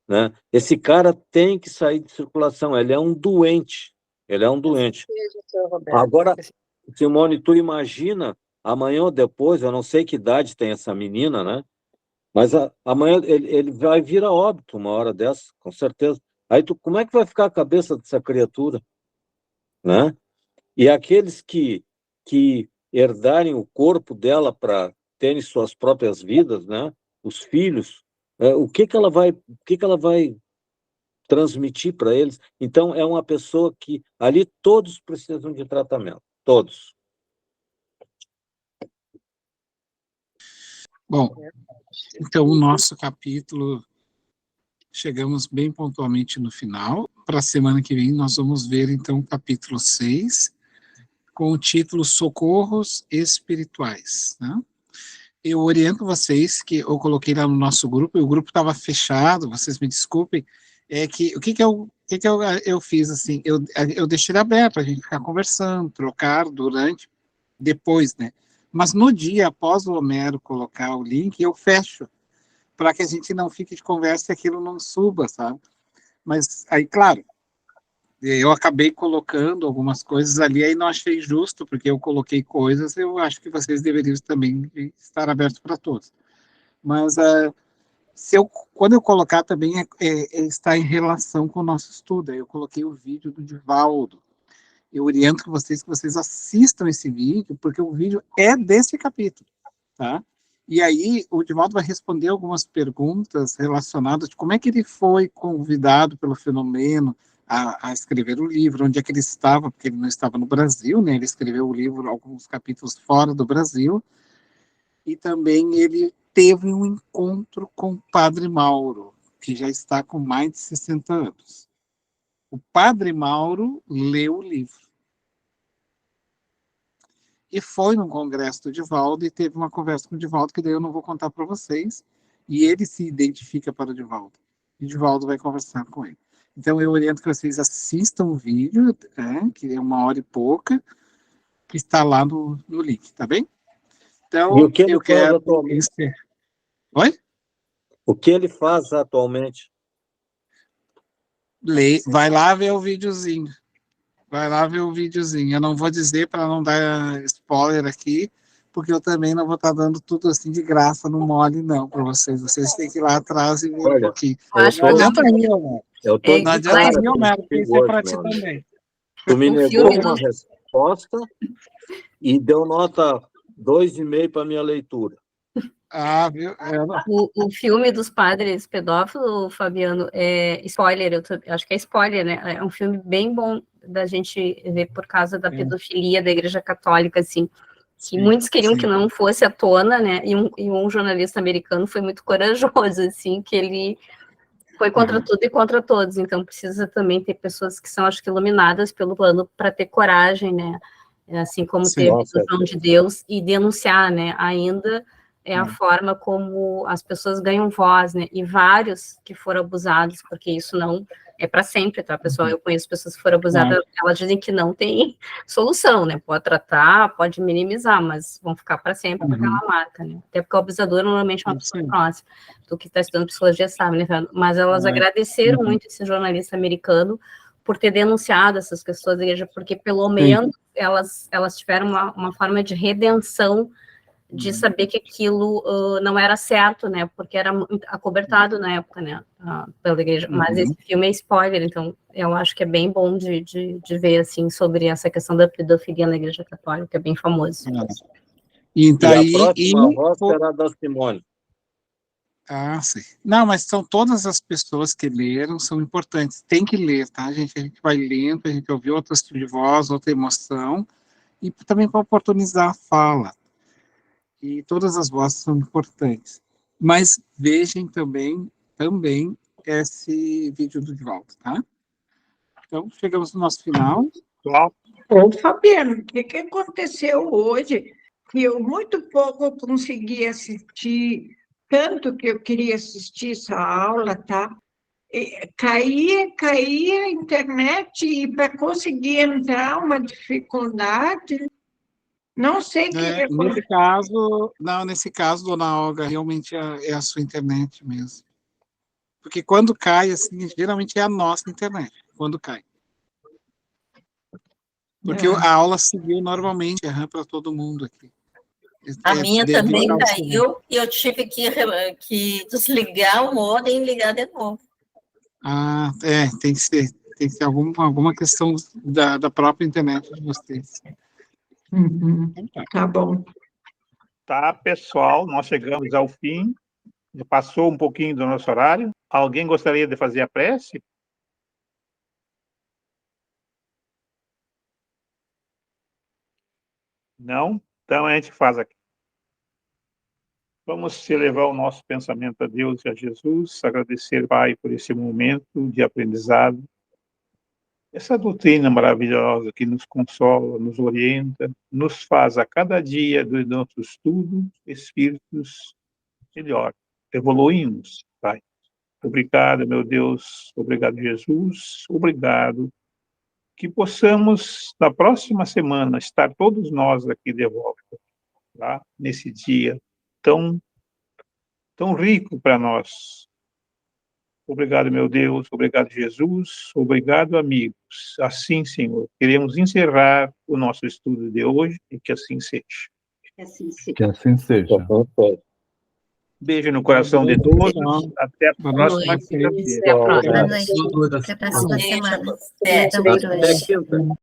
né? Esse cara tem que sair de circulação, ele é um doente, ele é um doente. Agora, Simone, tu imagina, amanhã ou depois, eu não sei que idade tem essa menina, né? Mas amanhã ele vai vir a óbito uma hora dessa, com certeza. Aí como é que vai ficar a cabeça dessa criatura, né? E aqueles que herdarem o corpo dela para terem suas próprias vidas, né? Os filhos, o que que ela vai transmitir para eles? Então, é uma pessoa que ali todos precisam de tratamento, todos. Bom, então o nosso capítulo, chegamos bem pontualmente no final. Para a semana que vem nós vamos ver então o capítulo 6, com o título Socorros Espirituais, né? Eu oriento vocês, que eu coloquei lá no nosso grupo, e o grupo estava fechado, vocês me desculpem, o que eu fiz, assim, eu deixei ele aberto, a gente ficar conversando, trocar durante, depois, né? Mas no dia, após o Homero colocar o link, eu fecho, para que a gente não fique de conversa e aquilo não suba, sabe? Mas aí, claro, eu acabei colocando algumas coisas ali, aí não achei justo, porque eu coloquei coisas, eu acho que vocês deveriam também estar abertos para todos. Mas quando eu colocar também está em relação com o nosso estudo. Aí eu coloquei o vídeo do Divaldo. Eu oriento que vocês assistam esse vídeo, porque o vídeo é desse capítulo, tá? E aí o Divaldo vai responder algumas perguntas relacionadas de como é que ele foi convidado pelo Filomeno a escrever o livro, onde é que ele estava, porque ele não estava no Brasil, né? Ele escreveu o livro, alguns capítulos fora do Brasil, e também ele teve um encontro com o Padre Mauro, que já está com mais de 60 anos. O Padre Mauro leu o livro. E foi num congresso do Divaldo e teve uma conversa com o Divaldo, que daí eu não vou contar para vocês, e ele se identifica para o Divaldo. E o Divaldo vai conversar com ele. Então eu oriento que vocês assistam o vídeo, que é 1 hora e pouca, que está lá no link, tá bem? Então, E o que ele eu faz quero... atualmente? Oi? O que ele faz atualmente? Vai lá ver o videozinho. Vai lá ver o videozinho. Eu não vou dizer para não dar spoiler aqui, porque eu também não vou estar dando tudo assim de graça no mole, não, para vocês. Vocês têm que ir lá atrás e ver um pouquinho. Acho Não que adianta rir, Homero. Eu tô Não de adianta cara rir, Homero, porque isso é para ti meu amigo. também. Tu me O negou filme uma do- resposta e deu nota 2,5 para minha leitura. Ah, viu? O filme dos padres pedófilos, Fabiano, é spoiler, eu acho que é spoiler, né? É um filme bem bom da gente ver por causa da pedofilia da Igreja Católica, assim, que Sim, muitos queriam sim. que não fosse à tona, né? E um jornalista americano foi muito corajoso, assim, que ele foi contra tudo e contra todos. Então precisa também ter pessoas que são, acho que, iluminadas pelo plano para ter coragem, né? Assim como Sim. teve o Nossa, João de Deus, e denunciar, né? Ainda é a É. forma como as pessoas ganham voz, né? E vários que foram abusados, porque isso não é para sempre, tá, pessoal? Eu conheço pessoas que foram abusadas, elas dizem que não tem solução, né? Pode tratar, pode minimizar, mas vão ficar para sempre com aquela marca, né? Até porque o abusador normalmente é uma pessoa próxima. Tu que está estudando psicologia sabe, né, Fernando? Mas elas agradeceram muito esse jornalista americano por ter denunciado essas questões da igreja, porque pelo menos elas tiveram uma forma de redenção, de saber que aquilo não era certo, né, porque era acobertado na época, né, pela igreja, mas esse filme é spoiler, então eu acho que é bem bom de ver, assim, sobre essa questão da pedofilia na igreja católica, é bem famoso. E E daí, a próxima voz será da Simone. Ah, sim. Não, mas são todas as pessoas que leram, são importantes. Tem que ler, tá, gente? A gente vai lendo, a gente ouve outro tipo de voz, outra emoção, e também para oportunizar a fala. E todas as vozes são importantes. Mas vejam também esse vídeo do Divaldo, tá? Então, chegamos no nosso final. Ô, Fabiano, o que aconteceu hoje? Que eu muito pouco consegui assistir, tanto que eu queria assistir essa aula, tá? Caía a internet e para conseguir entrar uma dificuldade. Não sei o que aconteceu. Nesse caso, dona Olga, realmente é a sua internet mesmo. Porque quando cai, assim, geralmente é a nossa internet, quando cai. Porque a aula seguiu normalmente, para todo mundo aqui. A minha devido também ao- caiu e eu tive que desligar o modem e ligar de novo. Ah, tem que ser alguma questão da própria internet de vocês. Uhum. Tá bom. Tá, pessoal, nós chegamos ao fim. Já passou um pouquinho do nosso horário. Alguém gostaria de fazer a prece? Não? Então a gente faz aqui. Vamos elevar o nosso pensamento a Deus e a Jesus, agradecer, Pai, por esse momento de aprendizado, essa doutrina maravilhosa que nos consola, nos orienta, nos faz a cada dia do nosso estudo, espíritos melhor, evoluímos, Pai. Obrigado, meu Deus, obrigado, Jesus, obrigado, que possamos, na próxima semana, estar todos nós aqui de volta, tá? Nesse dia tão rico para nós. Obrigado, meu Deus, obrigado, Jesus, obrigado, amigos. Assim, Senhor, queremos encerrar o nosso estudo de hoje e que assim seja. Que assim seja. Que assim seja. Beijo no coração de todos. Até a Boa próxima noite. quinta-feira. Até a próxima. Boa noite. Até a próxima Beijo. semana. É. Até Até quinta.